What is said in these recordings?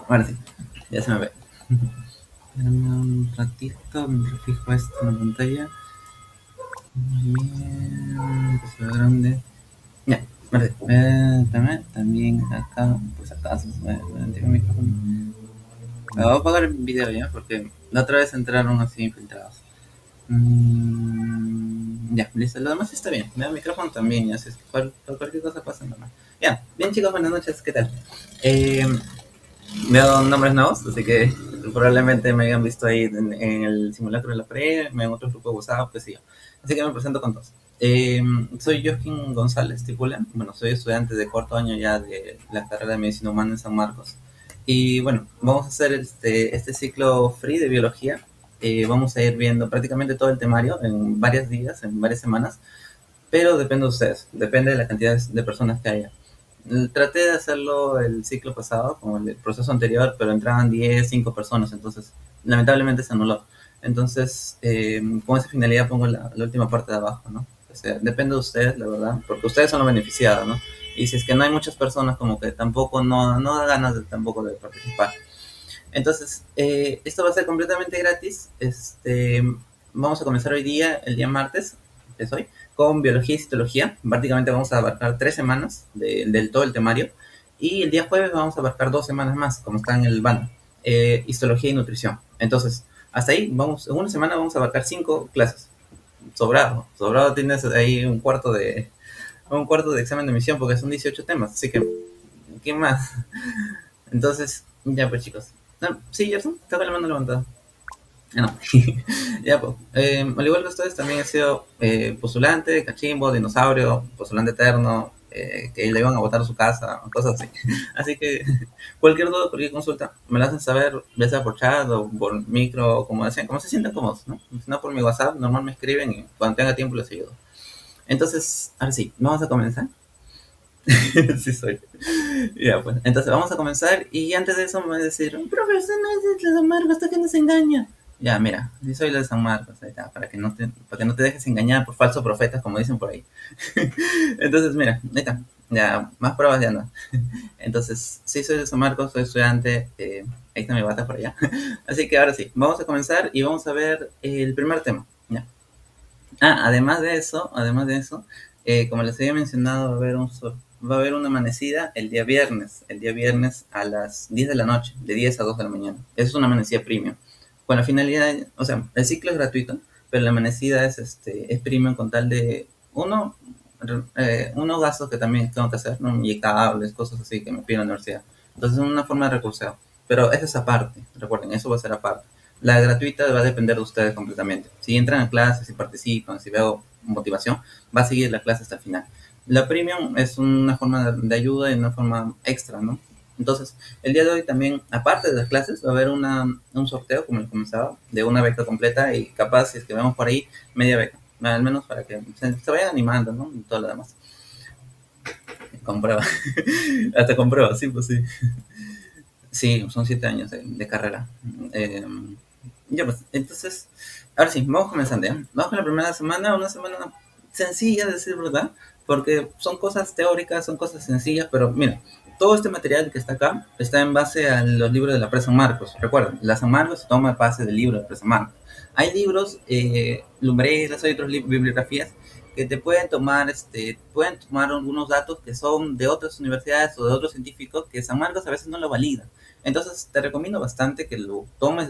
Ahora sí, ya se me ve. Dame un ratito, me fijo esto en la pantalla. Muy bien, que se ve grande. Ya, ahora sí. También acá, pues acaso se me el micrófono. Me voy a apagar el video ya, porque la otra vez entraron así infiltrados. Ya, listo. Lo demás está bien. Me da el micrófono también, ya. Si es que cualquier cosa pasa, normal. Ya, bien chicos, buenas noches, ¿qué tal? Eh, Veo nombres nuevos, así que probablemente me hayan visto ahí en el simulacro de la pre, en otro grupo de WhatsApp, qué sé yo. Así que me presento con todos. Soy Joaquín González Tipula. Bueno, soy estudiante de cuarto año ya de la carrera de Medicina Humana en San Marcos. Y bueno, vamos a hacer este ciclo free de biología. Vamos a ir viendo prácticamente todo el temario en varios días, en varias semanas, pero depende de ustedes, depende de la cantidad de personas que haya. Traté de hacerlo el ciclo pasado, como el proceso anterior, pero entraban 10 5 personas, entonces lamentablemente se anuló. Entonces, con esa finalidad pongo la última parte de abajo, ¿no? O sea, depende de ustedes, la verdad, porque ustedes son los beneficiados, ¿no? Y si es que no hay muchas personas, como que tampoco, no da ganas tampoco de participar. Entonces, esto va a ser completamente gratis. Vamos a comenzar hoy día, el día martes, que es hoy, con biología y citología. Prácticamente vamos a abarcar 3 semanas del todo el temario. Y el día jueves vamos a abarcar 2 semanas más, como está en el banner, histología y nutrición. Entonces, hasta ahí, vamos, en una semana vamos a abarcar 5 clases. Sobrado, sobrado tienes ahí un cuarto de examen de emisión porque son 18 temas. Así que, ¿qué más? Entonces, ya pues chicos. No, sí, Gerson, está con la mano levantada. Ah, no. Ya pues. Al igual que ustedes, también he sido postulante, cachimbo, dinosaurio, postulante eterno, que le iban a botar a su casa, cosas así. Así que cualquier duda, cualquier consulta, me la hacen saber, ya sea por chat o por micro, o como decían, como se sientan cómodos, ¿no? Si no, por mi WhatsApp, normal me escriben y cuando tenga tiempo les ayudo. Entonces, ahora sí, vamos a comenzar. Sí soy. Ya, pues. Entonces vamos a comenzar y antes de eso me va a decir, profe, usted no es de San Marcos, ¿hasta que nos engaña? Ya, mira, sí soy de San Marcos, ahí está, para que no te dejes engañar por falsos profetas, como dicen por ahí. Entonces, mira, ahí está, ya, más pruebas ya no. Entonces, sí soy de San Marcos, soy estudiante, ahí está mi bata por allá. Así que ahora sí, vamos a comenzar y vamos a ver el primer tema. Ya. Además de eso, como les había mencionado, va a haber una amanecida el día viernes a las 10 de la noche, de 10 a 2 de la mañana. Es una amanecida premium. Con la finalidad, o sea, el ciclo es gratuito, pero la amanecida es premium con tal de, unos gastos que también tengo que hacer, ¿no? Inyectables, cosas así que me pide la universidad. Entonces es una forma de recurseo. Pero eso es aparte, recuerden, eso va a ser aparte. La gratuita va a depender de ustedes completamente. Si entran a clases, si participan, si veo motivación, va a seguir la clase hasta el final. La premium es una forma de ayuda y una forma extra, ¿no? Entonces, el día de hoy también, aparte de las clases, va a haber un sorteo, como les comenzaba, de una beca completa y capaz, si es que vemos por ahí, media beca. Al menos para que se vayan animando, ¿no? Y todo lo demás. Comprueba. Hasta comprueba, sí, pues sí. Sí, son 7 años de carrera. Eh, ya pues, entonces, ahora sí, vamos comenzando ya. Vamos con la primera semana, una semana sencilla, de decir verdad, porque son cosas teóricas, son cosas sencillas, pero mira, todo este material que está acá está en base a los libros de la Presa San Marcos. Recuerden, la San Marcos se toma base del libro de la Presa San Marcos. Hay libros, lumbreras, hay otras bibliografías que te pueden tomar algunos datos que son de otras universidades o de otros científicos que San Marcos a veces no lo valida. Entonces te recomiendo bastante que lo tomes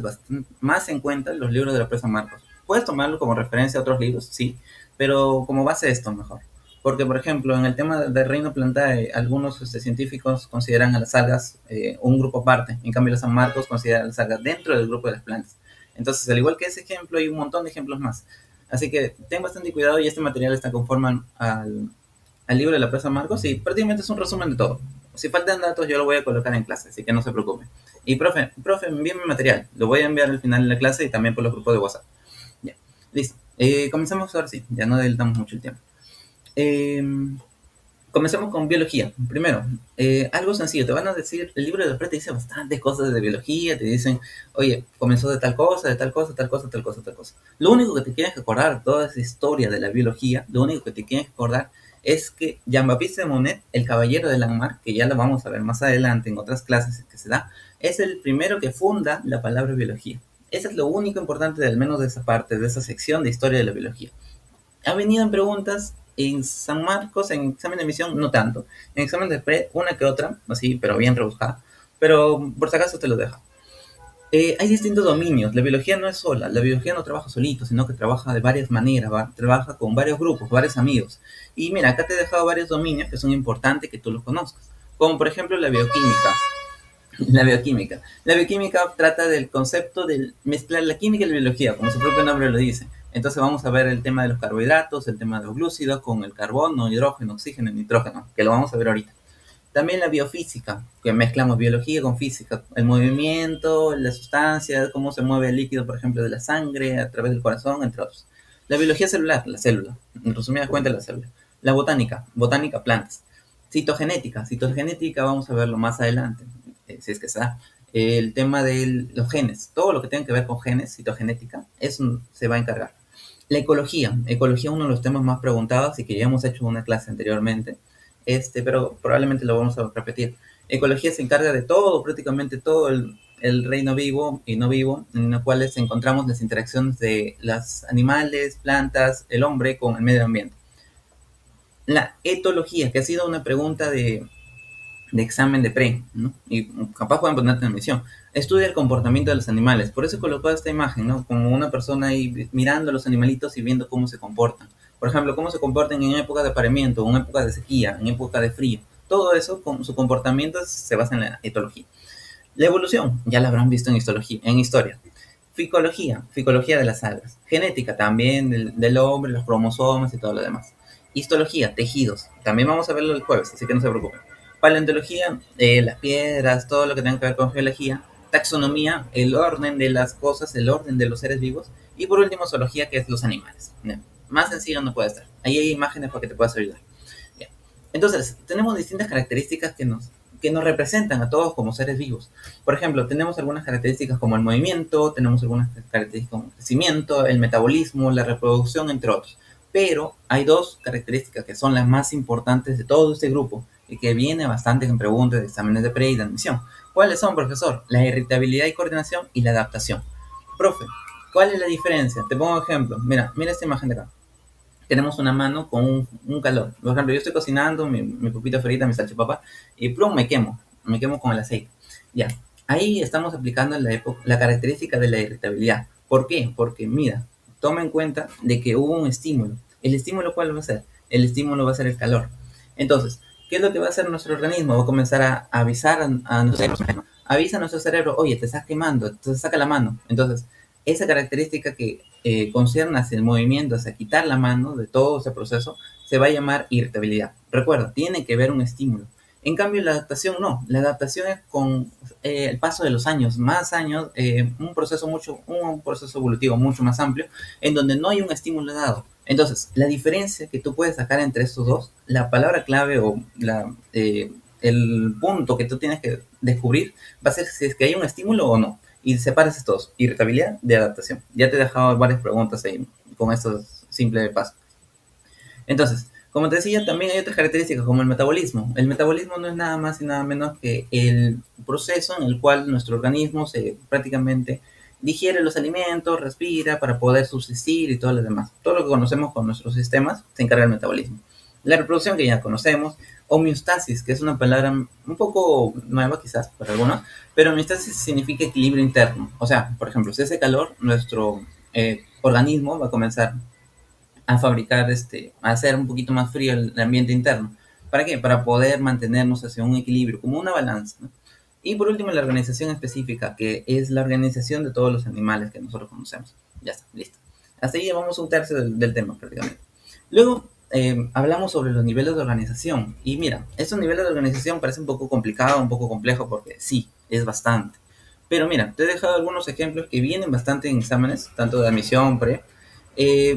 más en cuenta los libros de la Presa Marcos. Puedes tomarlo como referencia a otros libros, sí, pero como base esto mejor. Porque, por ejemplo, en el tema del reino plantae, algunos científicos consideran a las algas un grupo aparte. En cambio, los San Marcos consideran a las algas dentro del grupo de las plantas. Entonces, al igual que ese ejemplo, hay un montón de ejemplos más. Así que ten bastante cuidado y este material está conforme al libro de la Presa Marcos y prácticamente es un resumen de todo. Si faltan datos, yo lo voy a colocar en clase, así que no se preocupe. Y profe, envíame material. Lo voy a enviar al final de la clase y también por los grupos de WhatsApp. Ya, listo. Comenzamos ahora sí, ya no adelantamos mucho el tiempo. Eh, Comencemos con biología. Primero, algo sencillo. Te van a decir, el libro de Press te dice bastantes cosas de biología. Te dicen, oye, comenzó de tal cosa, de tal cosa, tal cosa, tal cosa, tal cosa. Lo único que te tienes que acordar, toda esa historia de la biología, lo único que te tienes que acordar es que Jean-Baptiste Monnet, el caballero de Landmark, que ya lo vamos a ver más adelante en otras clases que se da, es el primero que funda la palabra biología. Eso es lo único importante, al menos de esa parte, de esa sección de historia de la biología. Ha venido en preguntas en San Marcos, en examen de emisión, no tanto. En examen de pre, una que otra, así, pero bien rebuscada. Pero por si acaso te lo dejo. Hay distintos dominios. La biología no es sola. La biología no trabaja solito, sino que trabaja de varias maneras. Trabaja con varios grupos, varios amigos. Y mira, acá te he dejado varios dominios que son importantes que tú los conozcas. Como por ejemplo la bioquímica. La bioquímica. La bioquímica trata del concepto de mezclar la química y la biología, como su propio nombre lo dice. Entonces vamos a ver el tema de los carbohidratos, el tema de los glúcidos con el carbono, hidrógeno, oxígeno y nitrógeno, que lo vamos a ver ahorita. También la biofísica, que mezclamos biología con física, el movimiento, las sustancias, cómo se mueve el líquido, por ejemplo, de la sangre a través del corazón, entre otros. La biología celular, la célula, en resumidas cuentas la célula. La botánica, botánica, plantas. Citogenética, citogenética vamos a verlo más adelante, si es que se da. El tema de los genes, todo lo que tenga que ver con genes, citogenética, eso se va a encargar. La ecología, ecología es uno de los temas más preguntados y que ya hemos hecho una clase anteriormente, pero probablemente lo vamos a repetir. Ecología se encarga de todo, prácticamente todo el reino vivo y no vivo, en los cuales encontramos las interacciones de los animales, plantas, el hombre con el medio ambiente. La etología, que ha sido una pregunta de examen de pre, ¿no? Y capaz pueden ponerte en misión. Estudia el comportamiento de los animales. Por eso he colocado esta imagen, ¿no? Como una persona ahí mirando a los animalitos y viendo cómo se comportan. Por ejemplo, cómo se comportan en época de apareamiento, en época de sequía, en época de frío. Todo eso, con su comportamiento, se basa en la etología. La evolución, ya la habrán visto en historia. Ficología, ficología de las algas. Genética también del hombre, los cromosomas y todo lo demás. Histología, tejidos. También vamos a verlo el jueves, así que no se preocupen. Paleontología, las piedras, todo lo que tenga que ver con geología. Taxonomía, el orden de las cosas, el orden de los seres vivos. Y por último, zoología, que es los animales. Bien. Más sencillo no puede estar. Ahí hay imágenes para que te puedas ayudar. Bien. Entonces, tenemos distintas características que nos representan a todos como seres vivos. Por ejemplo, tenemos algunas características como el movimiento, tenemos algunas características como el crecimiento, el metabolismo, la reproducción, entre otros. Pero hay dos características que son las más importantes de todo este grupo y que viene bastante en preguntas de exámenes de pre y de admisión. ¿Cuáles son, profesor? La irritabilidad y coordinación y la adaptación. Profe, ¿cuál es la diferencia? Te pongo un ejemplo. Mira esta imagen de acá. Tenemos una mano con un calor. Por ejemplo, yo estoy cocinando mi pupita frita, mi salchipapa, y plum, me quemo con el aceite. Ya, ahí estamos aplicando la característica de la irritabilidad. ¿Por qué? Porque, mira, toma en cuenta de que hubo un estímulo. ¿El estímulo cuál va a ser? El estímulo va a ser el calor. Entonces, ¿qué es lo que va a hacer nuestro organismo? Va a comenzar a avisar a nuestro cerebro. Avisa a nuestro cerebro, oye, te estás quemando, entonces saca la mano. Entonces, esa característica que concierne hacia el movimiento, hacia quitar la mano de todo ese proceso, se va a llamar irritabilidad. Recuerda, tiene que haber un estímulo. En cambio, la adaptación no. La adaptación es con el paso de los años, más años, un proceso evolutivo mucho más amplio, en donde no hay un estímulo dado. Entonces, la diferencia que tú puedes sacar entre estos dos, la palabra clave o el punto que tú tienes que descubrir va a ser si es que hay un estímulo o no. Y separas estos, irritabilidad de adaptación. Ya te he dejado varias preguntas ahí con estos simples pasos. Entonces, como te decía, también hay otras características como el metabolismo. El metabolismo no es nada más y nada menos que el proceso en el cual nuestro organismo se prácticamente digiere los alimentos, respira para poder subsistir y todo lo demás. Todo lo que conocemos con nuestros sistemas se encarga del metabolismo. La reproducción que ya conocemos, homeostasis, que es una palabra un poco nueva quizás para algunos, pero homeostasis significa equilibrio interno. O sea, por ejemplo, si hace calor, nuestro organismo va a comenzar a fabricar, a hacer un poquito más frío el ambiente interno. ¿Para qué? Para poder mantenernos hacia un equilibrio, como una balanza, ¿no? Y por último, la organización específica, que es la organización de todos los animales que nosotros conocemos. Ya está, listo. Hasta ahí llevamos un tercio del tema prácticamente. Luego, hablamos sobre los niveles de organización. Y mira, estos niveles de organización parecen un poco complicado, un poco complejo, porque sí, es bastante. Pero mira, te he dejado algunos ejemplos que vienen bastante en exámenes, tanto de admisión, pre,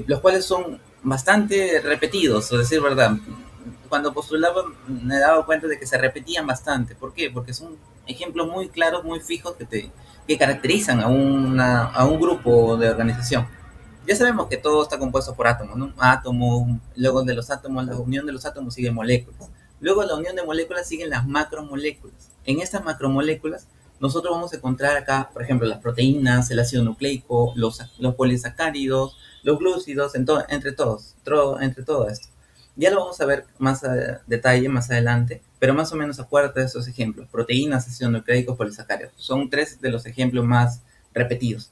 los cuales son bastante repetidos, o decir verdad. Cuando postulaba me he dado cuenta de que se repetían bastante. ¿Por qué? Porque son ejemplos muy claros, muy fijos que caracterizan a un grupo de organización. Ya sabemos que todo está compuesto por átomos, ¿no? Átomos, luego de los átomos, la unión de los átomos sigue moléculas. Luego de la unión de moléculas siguen las macromoléculas. En estas macromoléculas nosotros vamos a encontrar acá, por ejemplo, las proteínas, el ácido nucleico, los polisacáridos, los glúcidos, entre todo esto. Ya lo vamos a ver más a detalle más adelante, pero más o menos acuérdate de esos ejemplos. Proteínas, ácido nucleico, polisacáridos. Son tres de los ejemplos más repetidos.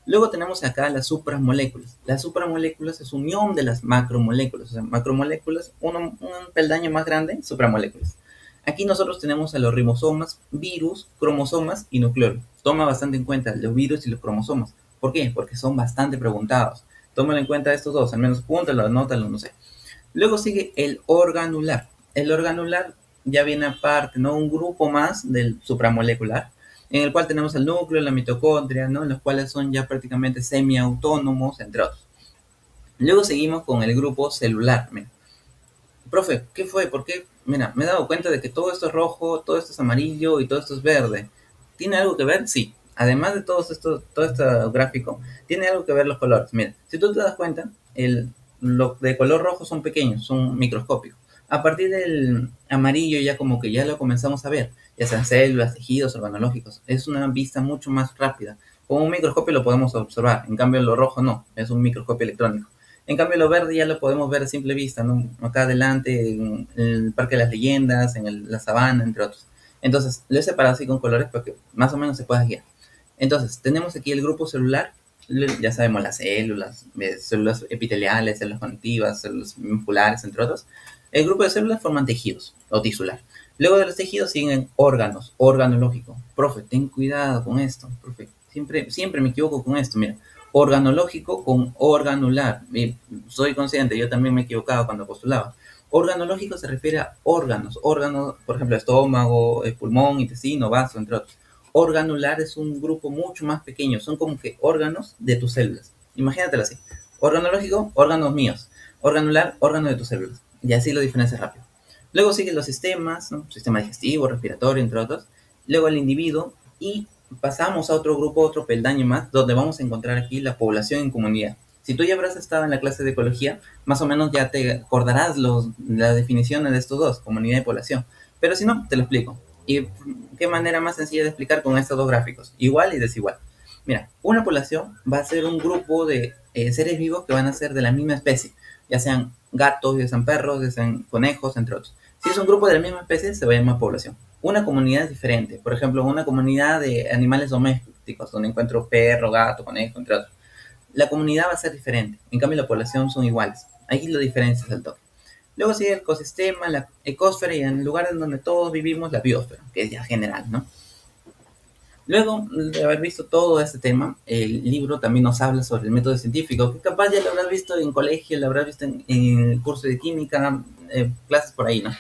Luego tenemos acá las supramoléculas. Las supramoléculas es unión de las macromoléculas. O sea, macromoléculas, un peldaño más grande, supramoléculas. Aquí nosotros tenemos a los ribosomas, virus, cromosomas y nucleolos. Toma bastante en cuenta los virus y los cromosomas. ¿Por qué? Porque son bastante preguntados. Tómalo en cuenta estos dos, al menos apúntalo, anótalo, no sé. Luego sigue el organular. El organular ya viene aparte, ¿no? Un grupo más del supramolecular, en el cual tenemos el núcleo, la mitocondria, ¿no? Los cuales son ya prácticamente semiautónomos, entre otros. Luego seguimos con el grupo celular. Mira, profe, ¿qué fue? ¿Por qué? Mira, me he dado cuenta de que todo esto es rojo, todo esto es amarillo y todo esto es verde. ¿Tiene algo que ver? Sí. Además de todo este gráfico, tiene algo que ver los colores. Mira, si tú te das cuenta, los de color rojo son pequeños, son microscópicos. A partir del amarillo ya como que ya lo comenzamos a ver, ya sean células, tejidos, organológicos. Es una vista mucho más rápida. Con un microscopio lo podemos observar, en cambio lo rojo no, es un microscopio electrónico. En cambio, lo verde ya lo podemos ver a simple vista, ¿no? Acá adelante, en el Parque de las Leyendas, la sabana, entre otros. Entonces, lo he separado así con colores para que más o menos se pueda guiar. Entonces, tenemos aquí el grupo celular, ya sabemos las células epiteliales, células conectivas, células musculares, entre otros. El grupo de células forman tejidos o tisular. Luego de los tejidos siguen órganos, organológico. Profe, ten cuidado con esto, profe. Siempre me equivoco con esto, mira. Organológico con organular. Y soy consciente, yo también me he equivocado cuando postulaba. Organológico se refiere a órganos, por ejemplo, estómago, pulmón, intestino, vaso, entre otros. Organular es un grupo mucho más pequeño, son como que órganos de tus células. Imagínatelo así. Organológico, órganos míos. Organular, órganos de tus células. Y así lo diferencias rápido. Luego siguen los sistemas, ¿no? Sistema digestivo, respiratorio, entre otros. Luego el individuo y pasamos a otro grupo, otro peldaño más, donde vamos a encontrar aquí la población en comunidad. Si tú ya habrás estado en la clase de ecología, más o menos ya te acordarás las definiciones de estos dos, comunidad y población. Pero si no, te lo explico. ¿Y qué manera más sencilla de explicar con estos dos gráficos? Igual y desigual. Mira, una población va a ser un grupo de seres vivos que van a ser de la misma especie, ya sean gatos, ya sean perros, ya sean conejos, entre otros. Si es un grupo de la misma especie, se va a llamar población. Una comunidad es diferente. Por ejemplo, una comunidad de animales domésticos, donde encuentro perro, gato, conejo, entre otros. La comunidad va a ser diferente. En cambio, la población son iguales. Ahí la diferencia es el toque. Luego sigue el ecosistema, la ecosfera y en el lugar en donde todos vivimos, la biosfera, que es ya general, ¿no? Luego de haber visto todo este tema, el libro también nos habla sobre el método científico, que capaz ya lo habrás visto en colegio, lo habrás visto en el curso de química, clases por ahí, ¿no?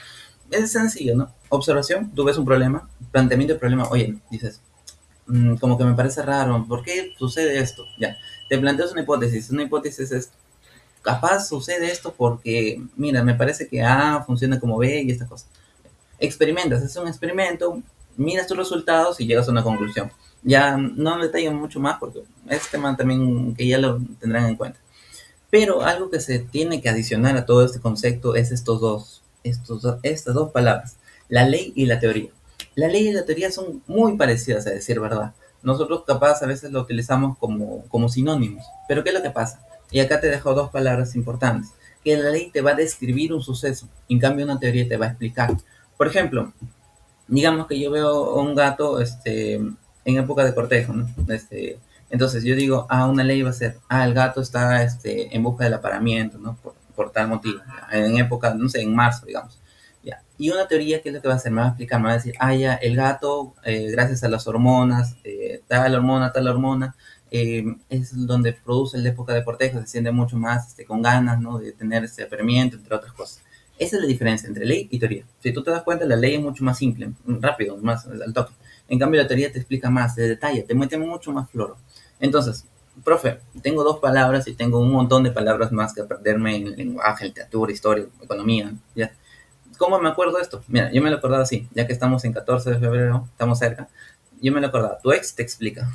Es sencillo, ¿no? Observación, tú ves un problema, planteamiento del problema, oye, dices, como que me parece raro, ¿por qué sucede esto? Ya, te planteas una hipótesis es, capaz sucede esto porque, mira, me parece que A funciona como B y esta cosa. Experimentas, haces un experimento, miras tus resultados y llegas a una conclusión. Ya no detallo mucho más porque es tema también que ya lo tendrán en cuenta. Pero algo que se tiene que adicionar a todo este concepto es estas dos palabras, la ley y la teoría. La ley y la teoría son muy parecidas, a decir verdad. Nosotros capaz a veces lo utilizamos como sinónimos. Pero ¿qué es lo que pasa? Y acá te dejo dos palabras importantes. Que la ley te va a describir un suceso, en cambio una teoría te va a explicar. Por ejemplo, digamos que yo veo un gato en época de cortejo, ¿no? Entonces yo digo, una ley va a ser, el gato está en busca del apareamiento, ¿no? Por tal motivo, en época, no sé, en marzo, digamos. Ya. Y una teoría, ¿qué es lo que va a hacer? Me va a explicar, me va a decir, ya, el gato, gracias a las hormonas, tal hormona, es donde produce la época de cortejo, se siente mucho más con ganas, ¿no? De tener ese apareamiento, entre otras cosas. Esa es la diferencia entre ley y teoría. Si tú te das cuenta, la ley es mucho más simple, rápido, más al toque. En cambio, la teoría te explica más, de detalle, te mete mucho más floro. Entonces, profe, tengo dos palabras y tengo un montón de palabras más que aprenderme en lenguaje, literatura, historia, economía, ¿ya? ¿Cómo me acuerdo de esto? Mira, yo me lo acordaba así, ya que estamos en 14 de febrero, estamos cerca, yo me lo acordaba, tu ex te explica,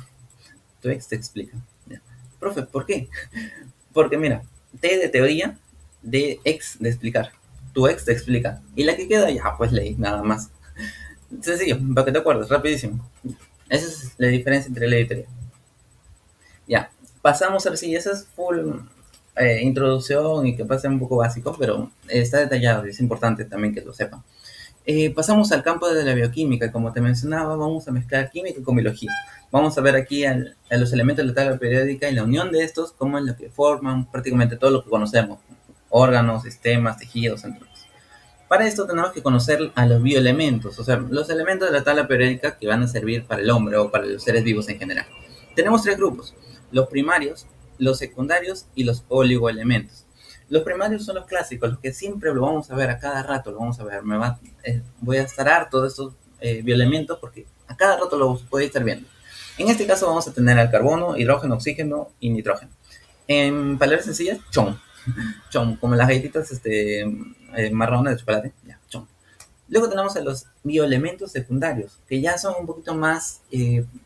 ¿ya? Profe, ¿por qué? Porque mira, T de teoría, de ex de explicar. Tu ex te explica. Y la que queda ya, pues ley, nada más. Sencillo, para que te acuerdes, rapidísimo. Esa es la diferencia entre ley y teoría. Ya, pasamos a ver si esa es full introducción y que pase un poco básico, pero está detallado y es importante también que lo sepan. Pasamos al campo de la bioquímica. Como te mencionaba, vamos a mezclar química con biología. Vamos a ver aquí a los elementos de la tabla periódica y la unión de estos, como es lo que forman prácticamente todo lo que conocemos: órganos, sistemas, tejidos, entre otros. Para esto tenemos que conocer a los bioelementos, o sea, los elementos de la tabla periódica que van a servir para el hombre o para los seres vivos en general. Tenemos tres grupos: los primarios, los secundarios y los oligoelementos. Los primarios son los clásicos, los que siempre lo vamos a ver a cada rato, lo vamos a ver. Voy a estar harto de estos bioelementos porque a cada rato lo voy a estar viendo. En este caso vamos a tener al carbono, hidrógeno, oxígeno y nitrógeno. En palabras sencillas, chon. Chon, como las galletitas marrones de chocolate. Ya, chon. Luego tenemos a los bioelementos secundarios, que ya son un poquito más,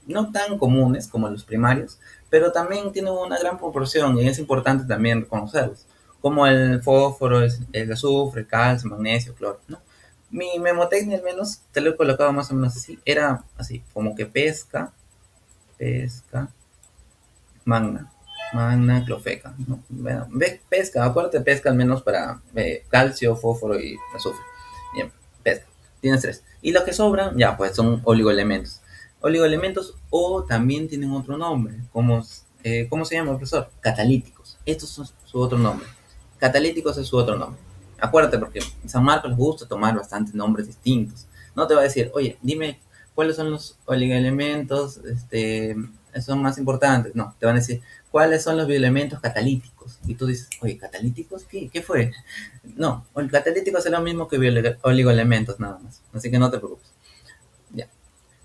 no tan comunes como los primarios, pero también tienen una gran proporción y es importante también reconocerlos, como el fósforo, el azufre, calcio, magnesio, cloro, ¿no? Mi memotecnia al menos, te lo he colocado más o menos así, era así, como que pesca, magna, magna, clofeca, ¿no? Bueno, pesca, acuérdate, pesca al menos para calcio, fósforo y azufre. Bien, pesca. Tienes tres. Y los que sobran, ya, pues son oligoelementos. Oligoelementos o también tienen otro nombre, como, ¿cómo se llama, profesor? Catalíticos. Estos son su otro nombre. Catalíticos es su otro nombre. Acuérdate, porque a San Marcos les gusta tomar bastantes nombres distintos. No te va a decir, oye, dime cuáles son los oligoelementos, son más importantes. No, te van a decir cuáles son los bioelementos catalíticos. Y tú dices, oye, ¿catalíticos? ¿Qué fue? No, el catalítico es lo mismo que oligoelementos, nada más. Así que no te preocupes. Ya.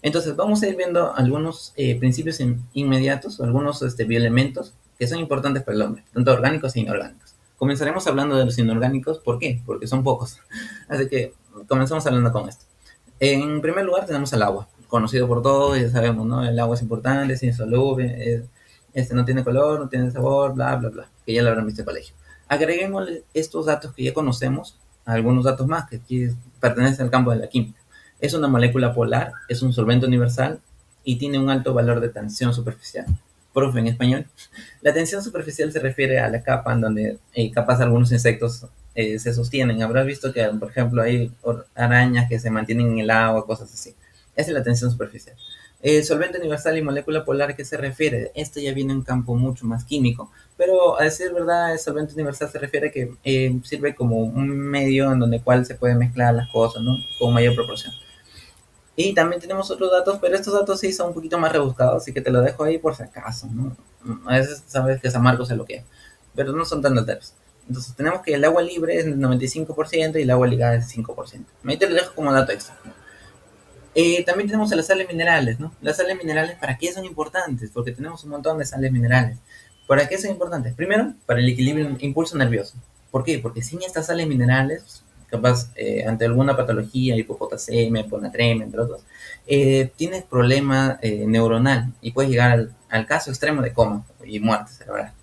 Entonces, vamos a ir viendo algunos principios inmediatos, algunos bioelementos que son importantes para el hombre, tanto orgánicos e inorgánicos. Comenzaremos hablando de los inorgánicos. ¿Por qué? Porque son pocos. Así que comenzamos hablando con esto. En primer lugar tenemos el agua, conocido por todos, ya sabemos, ¿no? El agua es importante, es insoluble, no tiene color, no tiene sabor, bla, bla, bla, que ya lo habrán visto en el colegio. Agreguemos estos datos que ya conocemos, algunos datos más que aquí pertenecen al campo de la química. Es una molécula polar, es un solvente universal y tiene un alto valor de tensión superficial. Profe, en español. La tensión superficial se refiere a la capa en donde capaz algunos insectos se sostienen. Habrás visto que, por ejemplo, hay arañas que se mantienen en el agua, cosas así. Esa es la tensión superficial. Solvente universal y molécula polar, ¿qué se refiere? Esto ya viene en un campo mucho más químico, pero a decir verdad, el solvente universal se refiere a que sirve como un medio en donde cual se puede mezclar las cosas, ¿no? Con mayor proporción. Y también tenemos otros datos, pero estos datos sí son un poquito más rebuscados, así que te lo dejo ahí por si acaso, ¿no? A veces sabes que San Marcos se lo que, pero no son tan datos. Entonces tenemos que el agua libre es el 95% y el agua ligada es el 5%. Ahí te lo dejo como dato extra. También tenemos las sales minerales, ¿no? Las sales minerales, ¿para qué son importantes? Porque tenemos un montón de sales minerales. ¿Para qué son importantes? Primero, para el equilibrio impulso nervioso. ¿Por qué? Porque sin estas sales minerales, capaz ante alguna patología, hipopotasemia, hiponatremia, entre otros, tienes problema neuronal y puedes llegar al caso extremo de coma y muerte cerebral.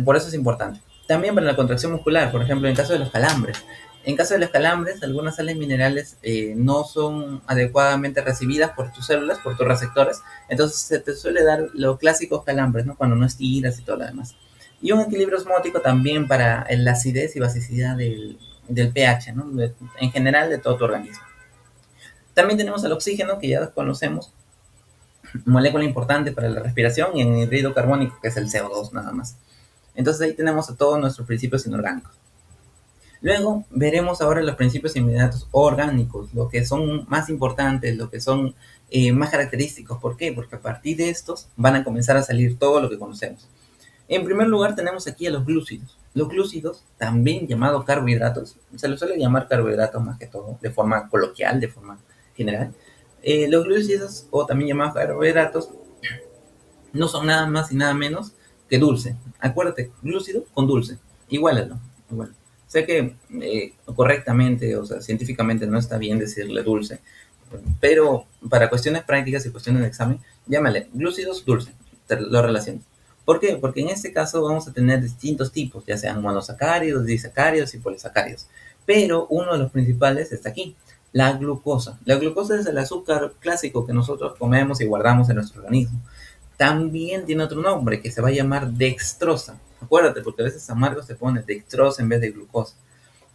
Por eso es importante. También para la contracción muscular, por ejemplo, en caso de los calambres. En caso de los calambres, algunas sales minerales no son adecuadamente recibidas por tus células, por tus receptores, entonces se te suele dar los clásicos calambres, ¿no? Cuando no estiras y todo lo demás. Y un equilibrio osmótico también para la acidez y basicidad del pH, ¿no? En general de todo tu organismo. También tenemos el oxígeno, que ya conocemos, molécula importante para la respiración, y el anhídrido carbónico, que es el CO2 nada más. Entonces ahí tenemos a todos nuestros principios inorgánicos. Luego veremos ahora los principios inmediatos orgánicos, lo que son más importantes, lo que son más característicos. ¿Por qué? Porque a partir de estos van a comenzar a salir todo lo que conocemos. En primer lugar tenemos aquí a los glúcidos. Los glúcidos, también llamados carbohidratos, se los suele llamar carbohidratos más que todo, de forma coloquial, de forma general. Los glúcidos, o también llamados carbohidratos, no son nada más y nada menos que dulce. Acuérdate, glúcido con dulce. Igualalo. Igual. Sé que correctamente, o sea, científicamente no está bien decirle dulce, pero para cuestiones prácticas y cuestiones de examen, llámale glúcidos dulce, te lo relaciono. ¿Por qué? Porque en este caso vamos a tener distintos tipos, ya sean monosacáridos, disacáridos y polisacáridos. Pero uno de los principales está aquí, la glucosa. La glucosa es el azúcar clásico que nosotros comemos y guardamos en nuestro organismo. También tiene otro nombre que se va a llamar dextrosa. Acuérdate, porque a veces amargo se pone dextrosa en vez de glucosa.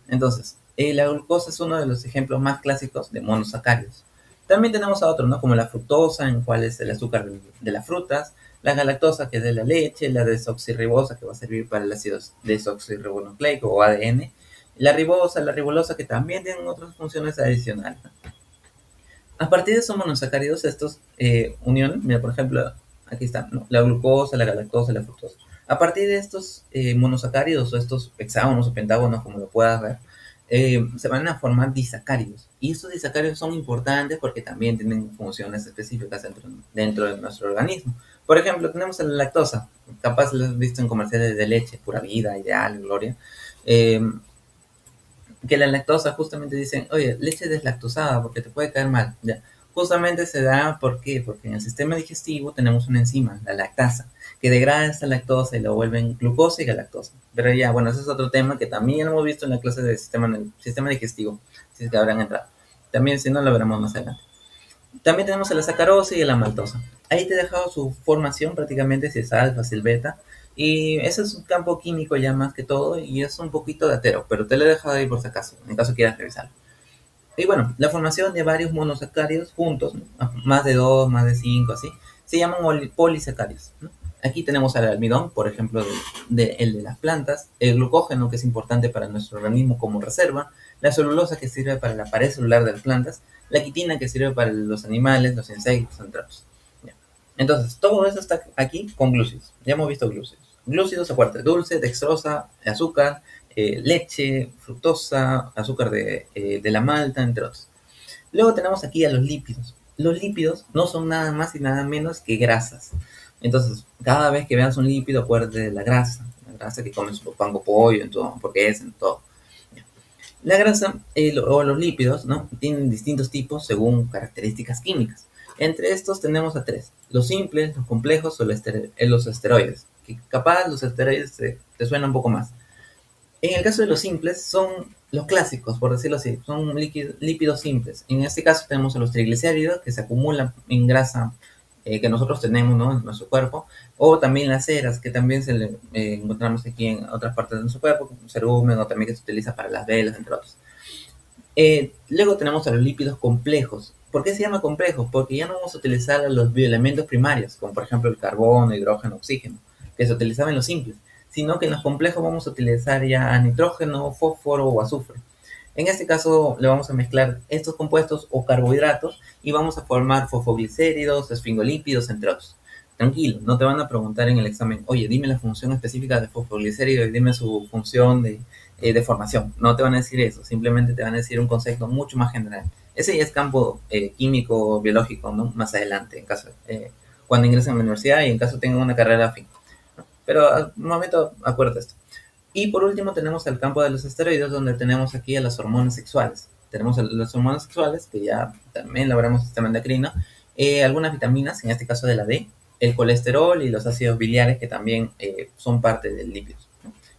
Entonces, la glucosa es uno de los ejemplos más clásicos de monosacáridos. También tenemos a otros, ¿no? Como la fructosa, en cual es el azúcar de las frutas, la galactosa, que es de la leche, la desoxirribosa, que va a servir para el ácido desoxirribonucleico o ADN, la ribosa, la ribolosa, que también tienen otras funciones adicionales. A partir de esos monosacáridos, estos uniones, mira, por ejemplo, aquí están, ¿no? La glucosa, la galactosa, la fructosa. A partir de estos monosacáridos o estos hexágonos o pentágonos, como lo puedas ver, se van a formar disacáridos. Y estos disacáridos son importantes porque también tienen funciones específicas dentro de nuestro organismo. Por ejemplo, tenemos la lactosa. Capaz lo has visto en comerciales de leche, pura vida, ideal, gloria. Eh, que la lactosa justamente dicen, oye, leche deslactosada porque te puede caer mal. Ya. Justamente se da, ¿por qué? Porque en el sistema digestivo tenemos una enzima, la lactasa, que degrada esta lactosa y lo vuelven glucosa y galactosa. Pero ya, bueno, ese es otro tema que también hemos visto en la clase de sistema digestivo, si es que habrán entrado. También, si no, lo veremos más adelante. También tenemos la sacarosa y la maltosa. Ahí te he dejado su formación prácticamente, si es alfa, si es beta. Y ese es un campo químico ya más que todo y es un poquito datero, pero te lo he dejado ahí por si acaso, en caso quieras revisarlo. Y bueno, la formación de varios monosacáridos juntos, ¿no? Más de dos, más de cinco, así, se llaman polisacáridos, ¿no? Aquí tenemos al almidón, por ejemplo, el de las plantas, el glucógeno, que es importante para nuestro organismo como reserva, la celulosa, que sirve para la pared celular de las plantas, la quitina, que sirve para los animales, los insectos, entre otros. Entonces, todo eso está aquí con glúcidos. Ya hemos visto glúcidos. Glúcidos, acuérdate, dulce, dextrosa, azúcar, leche, fructosa, azúcar de la malta, entre otros. Luego tenemos aquí a los lípidos. Los lípidos no son nada más y nada menos que grasas. Entonces, cada vez que veas un lípido, acuérdate de la grasa que comes su pango pollo, en todo, porque es en todo. La grasa o los lípidos, ¿no? Tienen distintos tipos según características químicas. Entre estos tenemos a tres: los simples, los complejos o los esteroides. Que capaz los esteroides te suenan un poco más. En el caso de los simples, son los clásicos, por decirlo así, son lípidos simples. En este caso tenemos a los triglicéridos, que se acumulan en grasa que nosotros tenemos, ¿no?, en nuestro cuerpo, o también las ceras, que también se le encontramos aquí en otras partes de nuestro cuerpo, como cerumen, o también que se utiliza para las velas, entre otros. Luego tenemos a los lípidos complejos. ¿Por qué se llama complejo? Porque ya no vamos a utilizar los bioelementos primarios, como por ejemplo el carbono, hidrógeno, oxígeno, que se utilizaban en los simples, sino que en los complejos vamos a utilizar ya nitrógeno, fósforo o azufre. En este caso le vamos a mezclar estos compuestos o carbohidratos y vamos a formar fosfoglicéridos, esfingolípidos, entre otros. Tranquilo, no te van a preguntar en el examen, oye, dime la función específica de fosfoglicérido y dime su función de formación. No te van a decir eso, simplemente te van a decir un concepto mucho más general. Ese ya es campo químico, biológico, ¿no? Más adelante, en caso, cuando ingresen a la universidad y en caso tengan una carrera afín. Pero al momento, acuérdate esto. Y por último tenemos el campo de los esteroides, donde tenemos aquí a las hormonas sexuales. Tenemos las hormonas sexuales, que ya también lo veremos en el sistema endocrino, algunas vitaminas, en este caso de la D, el colesterol y los ácidos biliares, que también son parte del lípido.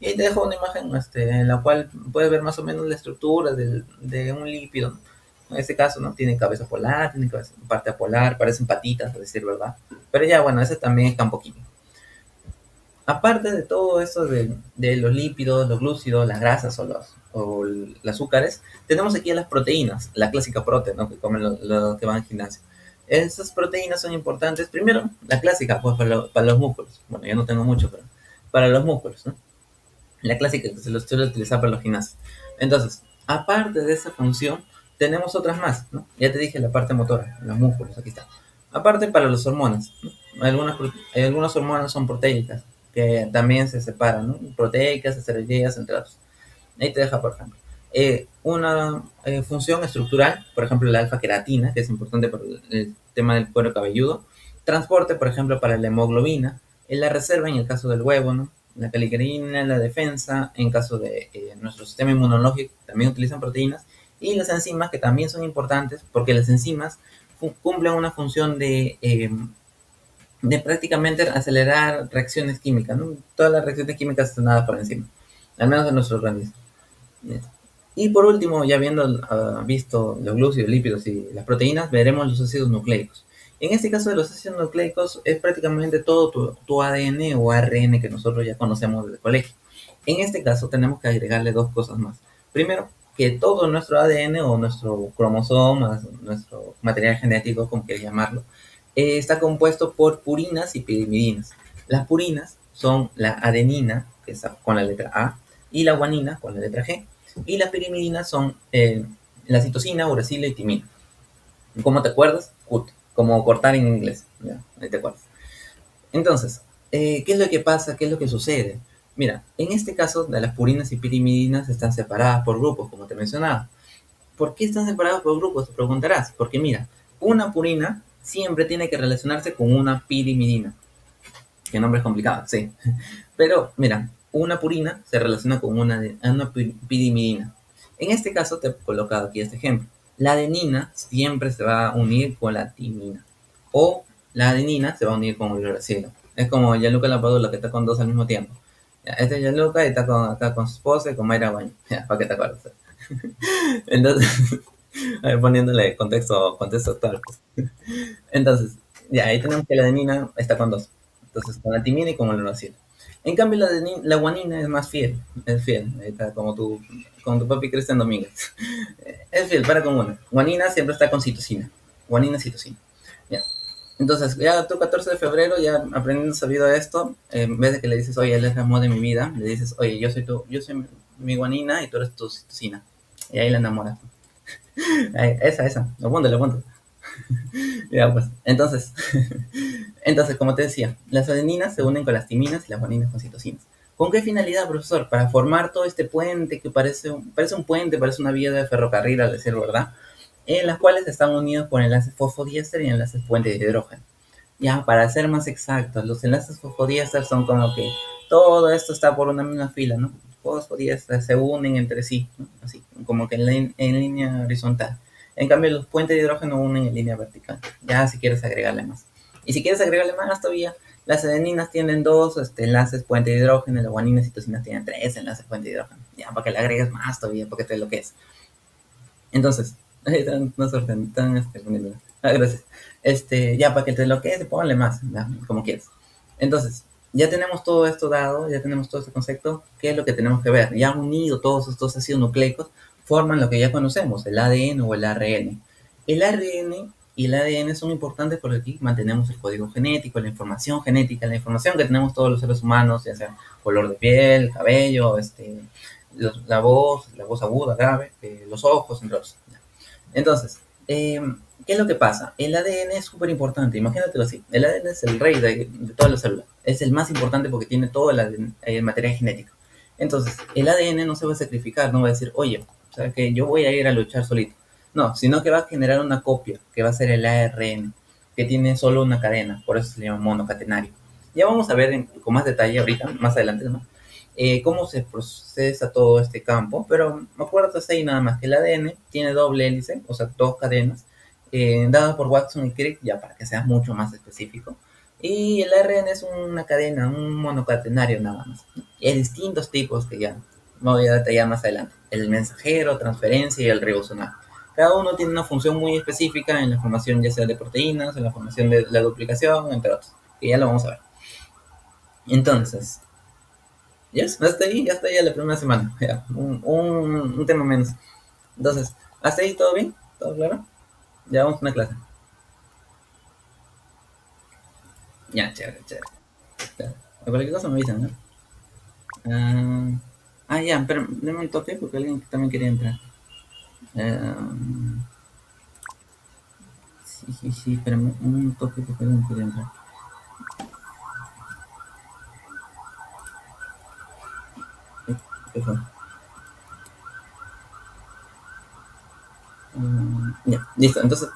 Y te dejo una imagen en la cual puedes ver más o menos la estructura de un lípido, ¿no? En este caso, ¿no? Tiene cabeza polar, tiene parte apolar, parecen patitas, a decir verdad. Pero ya, bueno, ese también es campo químico. Aparte de todo eso de los lípidos, los glúcidos, las grasas o los azúcares, tenemos aquí a las proteínas, la clásica proteína, ¿no?, que comen los que van al gimnasio. Esas proteínas son importantes. Primero, la clásica, pues para los músculos. Bueno, yo no tengo mucho, pero para los músculos, ¿no? La clásica que se los suele utilizar para los gimnasios. Entonces, aparte de esa función, tenemos otras más, ¿no? Ya te dije la parte motora, los músculos, aquí está. Aparte para las hormonas, ¿no? Algunas hormonas son proteicas, que también se separan, ¿no? Proteicas, esteroideas, entre otros. Ahí te deja, por ejemplo. Una función estructural, por ejemplo, la alfa-queratina, que es importante para el tema del cuero cabelludo. Transporte, por ejemplo, para la hemoglobina. La reserva en el caso del huevo, ¿no? La caligrina, la defensa, en caso de nuestro sistema inmunológico, también utilizan proteínas. Y las enzimas, que también son importantes, porque las enzimas cumplen una función de prácticamente acelerar reacciones químicas, ¿no? Todas las reacciones químicas están nada por encima, al menos en nuestro organismo. Y por último, ya habiendo visto los glúcidos, lípidos y las proteínas, veremos los ácidos nucleicos. En este caso de los ácidos nucleicos es prácticamente todo tu ADN o ARN que nosotros ya conocemos desde el colegio. En este caso tenemos que agregarle dos cosas más. Primero, que todo nuestro ADN o nuestro cromosoma, nuestro material genético, como quieras llamarlo, está compuesto por purinas y pirimidinas. Las purinas son la adenina, que está con la letra A, y la guanina con la letra G. Y las pirimidinas son la citosina, uracila y timina. ¿Cómo te acuerdas? Cut, como cortar en inglés. Ya, ahí te acuerdas. Entonces, ¿qué es lo que pasa? ¿Qué es lo que sucede? Mira, en este caso, las purinas y pirimidinas están separadas por grupos, como te mencionaba. ¿Por qué están separadas por grupos? Te preguntarás. Porque mira, una purina siempre tiene que relacionarse con una pirimidina. Qué nombre es complicado, sí. Pero mira, una purina se relaciona con una pirimidina. En este caso te he colocado aquí este ejemplo. La adenina siempre se va a unir con la timina. O la adenina se va a unir con el uracilo. Es como Gianluca Lapadula que está con dos al mismo tiempo. Ya, este es Gianluca y está acá con su esposa y con Mayra Baño. Ya, para que te acuerdes. Entonces, a ver, poniéndole contexto actual. Pues. Entonces, ya ahí tenemos que la adenina está con dos. Entonces, con la timina y con el uracilo. En cambio, la guanina es más fiel. Es fiel. Ahí está, como tu papi Cristian Domínguez. Es fiel, para con una. Guanina siempre está con citosina. Guanina, citosina. Ya. Entonces, ya tu 14 de febrero, ya aprendiendo sabido esto, en vez de que le dices, oye, él es el amor de mi vida, le dices, oye, yo soy mi guanina y tú eres tu citosina. Y ahí la enamoras. Esa. Lo apunto. Ya, pues, entonces, como te decía, las adeninas se unen con las timinas y las guaninas con citosinas. ¿Con qué finalidad, profesor? Para formar todo este puente que parece un puente, parece una vía de ferrocarril, al decir verdad, en las cuales están unidos por enlaces fosfodiéster y enlaces puente de hidrógeno. Ya, para ser más exactos, los enlaces fosfodiéster son como que todo esto está por una misma fila, ¿no? Fosfodiéster se unen entre sí, ¿no? Así, como que en línea horizontal. En cambio, los puentes de hidrógeno unen en línea vertical. Ya, si quieres agregarle más. Y si quieres agregarle más todavía, las adeninas tienen dos enlaces puente de hidrógeno, y las guaninas y citosinas tienen tres enlaces puente de hidrógeno. Ya, para que le agregues más todavía, porque te lo que es. Entonces, no suerte, poniéndolo. Gracias. Ya para que te lo quede, póngale más, ya, como quieras. Entonces, ya tenemos todo esto dado, ya tenemos todo este concepto. ¿Qué es lo que tenemos que ver? Ya unido todos estos ácidos nucleicos, forman lo que ya conocemos, el ADN o el ARN. El ARN y el ADN son importantes porque aquí mantenemos el código genético, la información genética, la información que tenemos todos los seres humanos, ya sea color de piel, cabello, la voz aguda, grave, los ojos, entre otros. Entonces, ¿qué es lo que pasa? El ADN es súper importante, imagínatelo así. El ADN es el rey de todas las células. Es el más importante porque tiene todo el material genético. Entonces, el ADN no se va a sacrificar, no va a decir, oye, o sea, que yo voy a ir a luchar solito. No, sino que va a generar una copia, que va a ser el ARN, que tiene solo una cadena, por eso se llama monocatenario. Ya vamos a ver con más detalle ahorita, más adelante, ¿no? Cómo se procesa todo este campo, pero me acuerdo hasta ahí nada más que el ADN tiene doble hélice, o sea, dos cadenas, dadas por Watson y Crick, ya para que sea mucho más específico, y el ARN es una cadena, un monocatenario nada más. Y hay distintos tipos que ya me voy a detallar más adelante, el mensajero, transferencia y el ribosomal. Cada uno tiene una función muy específica en la formación ya sea de proteínas, en la formación de la duplicación, entre otros, que ya lo vamos a ver. Entonces, yes, hasta ahí la primera semana. Ya, un tema menos. Entonces, hasta ahí todo bien, todo claro. Ya vamos a una clase. Ya, chévere, chévere. Ya. A cualquier cosa me avisan, ¿no? Ya, pero denme un toque porque alguien también quería entrar. Sí, pero un toque porque alguien quería entrar. ¿Qué fue? Ya, listo. Entonces,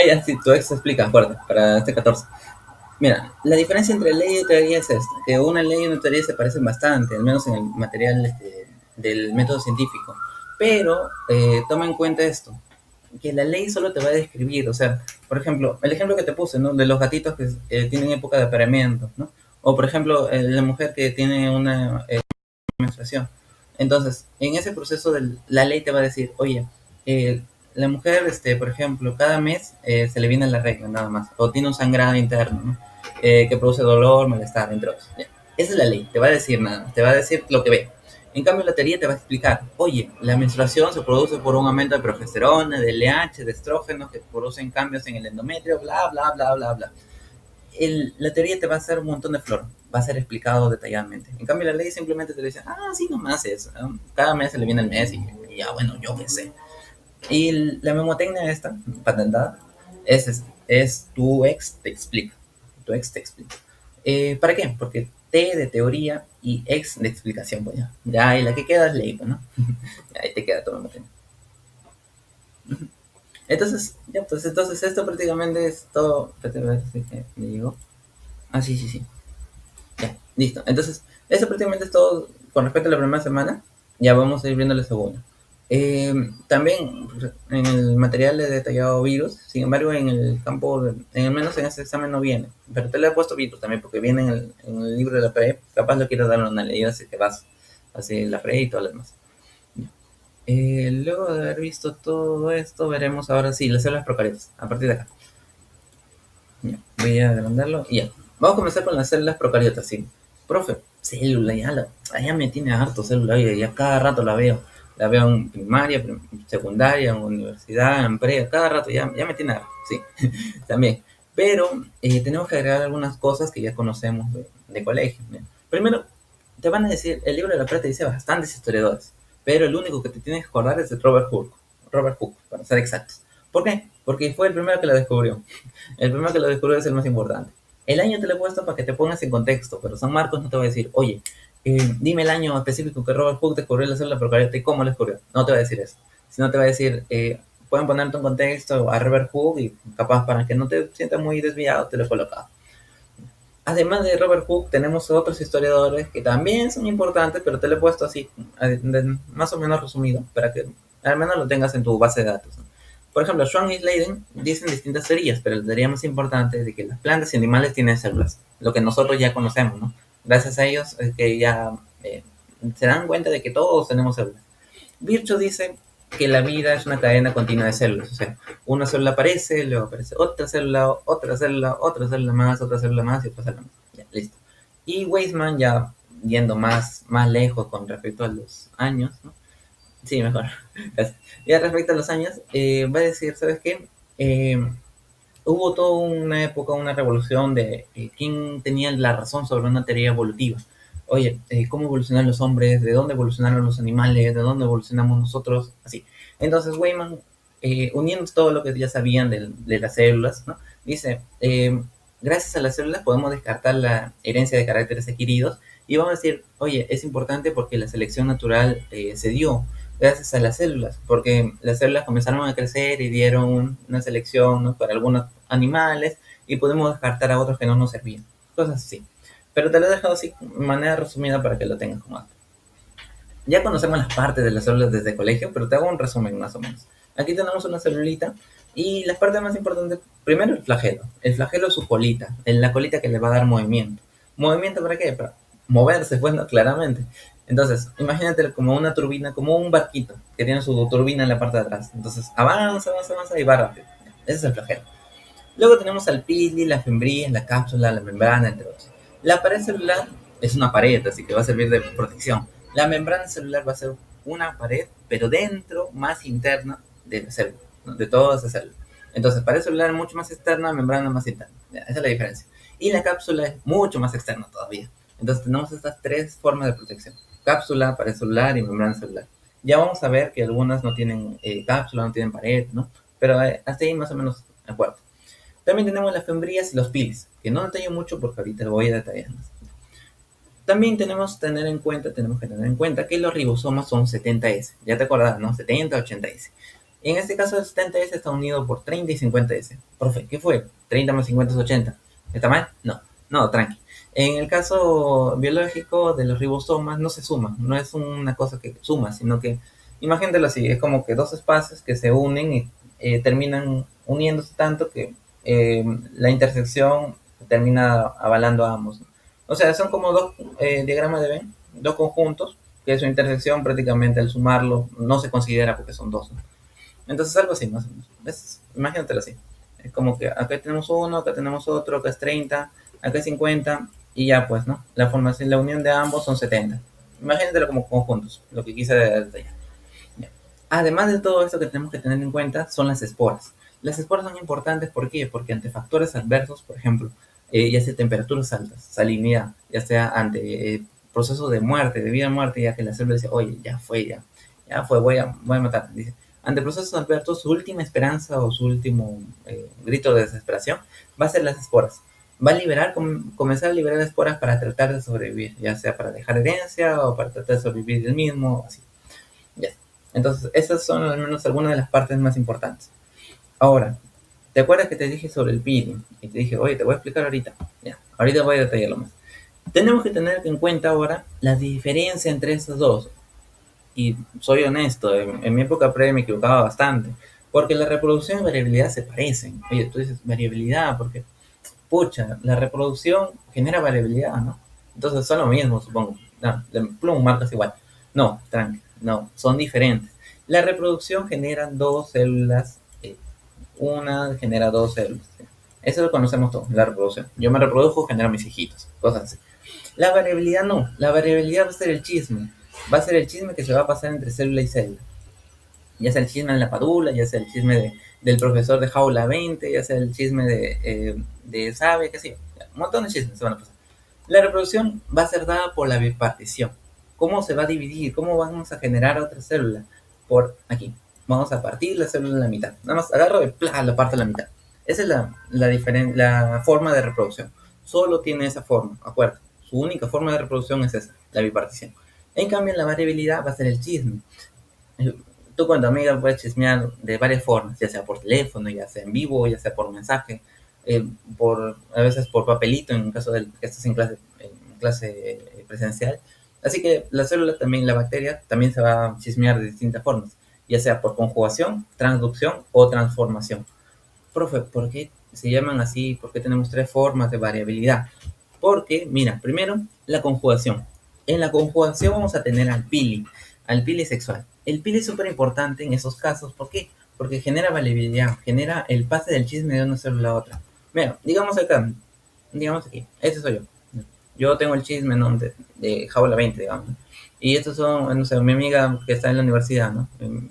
ya, sí, tu ex explica, acuérdate, para este 14. Mira, la diferencia entre ley y teoría es esta, que una ley y una teoría se parecen bastante, al menos en el material del método científico. Pero toma en cuenta esto, que la ley solo te va a describir, o sea, por ejemplo, el ejemplo que te puse, ¿no? De los gatitos que tienen época de apareamiento, ¿no? O por ejemplo, la mujer que tiene una menstruación. Entonces, en ese proceso la ley te va a decir, oye, eh, la mujer, por ejemplo, cada mes se le viene la regla nada más, o tiene un sangrado interno, ¿no? Que produce dolor, malestar, entre otros. Ya. Esa es la ley, te va a decir nada, te va a decir lo que ve. En cambio, la teoría te va a explicar, oye, la menstruación se produce por un aumento de progesterona, de LH, de estrógenos que producen cambios en el endometrio, bla, bla, bla, bla, bla. La teoría te va a hacer un montón de flor, va a ser explicado detalladamente. En cambio, la ley simplemente te dice, sí, nomás es, cada mes se le viene el mes y ya, bueno, yo qué sé. Y la memotecnia esta, patentada, es tu ex te explica. Tu ex te explica. ¿Para qué? Porque T de teoría y ex de explicación, pues ya. Ya, y la que queda es ley, pues, ¿no? Ahí te queda tu memotecnia. Entonces, ya, pues entonces esto prácticamente es todo. Espérate, a ver si que me llegó. Sí, sí, sí. Ya, listo. Entonces, eso prácticamente es todo con respecto a la primera semana. Ya vamos a ir viendo la segunda. También en el material he detallado virus, sin embargo en el campo, en el menos en ese examen no viene, pero te le he puesto virus también porque viene en el libro de la pre, capaz lo quiero dar una leída así que vas así la pre y todo lo demás. Luego de haber visto todo esto, veremos ahora sí las células procariotas, a partir de acá. Ya, voy a agrandarlo y ya. Vamos a comenzar con las células procariotas, sí. Profe, célula, ya me tiene harto célula, oye, ya cada rato la veo. La veo en primaria, secundaria, en universidad, en pre, cada rato, ya me tiene harto, sí, también. Pero tenemos que agregar algunas cosas que ya conocemos de colegio. ¿No? Primero, te van a decir, el libro de la pre te dice bastantes historiadores, pero el único que te tienes que acordar es de Robert Hooke, para ser exactos. ¿Por qué? Porque fue el primero que lo descubrió. El primero que lo descubrió es el más importante. El año te lo he puesto para que te pongas en contexto, pero San Marcos no te va a decir, oye, dime el año específico que Robert Hooke descubrió la célula procariota y cómo lo descubrió. No te va a decir eso. Sino te va a decir, pueden ponerte un contexto a Robert Hooke y capaz para que no te sientas muy desviado te lo he colocado. Además de Robert Hooke, tenemos otros historiadores que también son importantes, pero te lo he puesto así, más o menos resumido, para que al menos lo tengas en tu base de datos. ¿No? Por ejemplo, Schwann y Sladen dicen distintas teorías, pero la teoría más importante es de que las plantas y animales tienen células, lo que nosotros ya conocemos, ¿no? Gracias a ellos es que ya se dan cuenta de que todos tenemos células. Virchow dice que la vida es una cadena continua de células, o sea, una célula aparece, luego aparece otra célula, otra célula, otra célula más, otra célula más y otra célula más. Ya, listo. Y Weisman, ya yendo más lejos con respecto a los años, ¿no? Sí, mejor. Ya respecto a los años, va a decir, ¿sabes qué? Hubo toda una época, una revolución de quién tenía la razón sobre una teoría evolutiva. Oye, ¿cómo evolucionaron los hombres? ¿De dónde evolucionaron los animales? ¿De dónde evolucionamos nosotros? Así. Entonces, Weyman, uniendo todo lo que ya sabían de las células, ¿no? Dice, gracias a las células podemos descartar la herencia de caracteres adquiridos y vamos a decir, oye, es importante porque la selección natural se dio gracias a las células, porque las células comenzaron a crecer y dieron una selección, ¿no? Para algunos animales y podemos descartar a otros que no nos servían. Cosas así. Pero te lo he dejado así de manera resumida para que lo tengas como dato. Ya conocemos las partes de las células desde el colegio, pero te hago un resumen más o menos. Aquí tenemos una celulita y las partes más importantes, primero el flagelo. El flagelo es su colita, en la colita que le va a dar movimiento. ¿Movimiento para qué? Para moverse, bueno, claramente. Entonces, imagínate como una turbina, como un barquito que tiene su turbina en la parte de atrás. Entonces, avanza, avanza, avanza y va rápido. Ese es el flagelo. Luego tenemos al pili, las fembrillas, la cápsula, la membrana, entre otros. La pared celular es una pared, así que va a servir de protección. La membrana celular va a ser una pared, pero dentro, más interna de la célula, ¿no? De toda esa célula. Entonces, pared celular es mucho más externa, membrana más interna. Esa es la diferencia. Y la cápsula es mucho más externa todavía. Entonces, tenemos estas tres formas de protección. Cápsula, pared celular y membrana celular. Ya vamos a ver que algunas no tienen cápsula, no tienen pared, ¿no? Pero hasta ahí más o menos de acuerdo. También tenemos las fembrillas y los pilis, que no detallo mucho porque ahorita lo voy a detallar más. También tenemos que tener en cuenta que los ribosomas son 70S. Ya te acordás, ¿no? 70, 80S. En este caso el 70S está unido por 30 y 50S. Profe, ¿qué fue? 30 más 50 es 80. ¿Está mal? No, tranqui. En el caso biológico de los ribosomas no se suma, no es una cosa que suma, sino que, imagínatelo así, es como que dos espacios que se unen y terminan uniéndose tanto que la intersección termina avalando a ambos, ¿no? O sea, son como dos diagramas de Venn, dos conjuntos, que su intersección prácticamente al sumarlo no se considera porque son dos, ¿no? Entonces algo así, más o menos. Imagínatelo así. Es como que acá tenemos uno, acá tenemos otro, acá es 30, acá es 50, y ya pues, ¿no? La formación, la unión de ambos son 70. Imagínatelo como conjuntos, lo que quise detallar. Ya. Además de todo esto que tenemos que tener en cuenta son las esporas. Las esporas son importantes, ¿por qué? Porque ante factores adversos, por ejemplo, ya sea temperaturas altas, salinidad, ya sea ante procesos de muerte, de vida o muerte, ya que la célula dice, oye, ya fue, voy a matar. Dice, ante procesos adversos, su última esperanza o su último grito de desesperación va a ser las esporas. Va a liberar, comenzar a liberar esporas para tratar de sobrevivir, ya sea para dejar herencia o para tratar de sobrevivir el mismo, así. Ya. Entonces, esas son al menos algunas de las partes más importantes. Ahora, ¿te acuerdas que te dije sobre el peeling? Y te dije, oye, te voy a explicar ahorita. Ya, ahorita voy a detallarlo más. Tenemos que tener en cuenta ahora la diferencia entre estos dos. Y soy honesto, en mi época previa me equivocaba bastante. Porque la reproducción y variabilidad se parecen. Oye, tú dices variabilidad, porque, pucha, la reproducción genera variabilidad, ¿no? Entonces son lo mismo, supongo. No, plum, marcas igual. No, tranqui, no, son diferentes. La reproducción genera dos células, una genera dos células. Eso lo conocemos todos, la reproducción. Yo me reproduzco, genero mis hijitos, cosas así. La variabilidad no, la variabilidad va a ser el chisme. Va a ser el chisme que se va a pasar entre célula y célula. Ya sea el chisme de la padula, ya sea el chisme del profesor de jaula 20, ya sea el chisme de sabe, qué sé yo. Un montón de chismes se van a pasar. La reproducción va a ser dada por la bipartición. ¿Cómo se va a dividir? ¿Cómo vamos a generar otra célula? Por aquí. Vamos a partir la célula en la mitad. Nada más agarro y ¡plá! La parto en la mitad. Esa es la forma de reproducción. Solo tiene esa forma, acuérdate. Su única forma de reproducción es esa, la bipartición. En cambio, la variabilidad va a ser el chisme. Tú con tu amiga puedes chismear de varias formas, ya sea por teléfono, ya sea en vivo, ya sea por mensaje, a veces por papelito en caso de que estés en clase presencial. Así que la célula también, la bacteria, también se va a chismear de distintas formas, ya sea por conjugación, transducción o transformación. Profe, ¿por qué se llaman así? ¿Por qué tenemos tres formas de variabilidad? Porque, mira, primero, la conjugación. En la conjugación vamos a tener al pili sexual. El pili es súper importante en esos casos. ¿Por qué? Porque genera variabilidad, genera el pase del chisme de una célula a otra. Mira, digamos acá, digamos aquí, este soy yo. Yo tengo el chisme, ¿no? de Jaula 20, digamos, ¿no? Y estos son, no sé, mi amiga que está en la universidad, ¿no?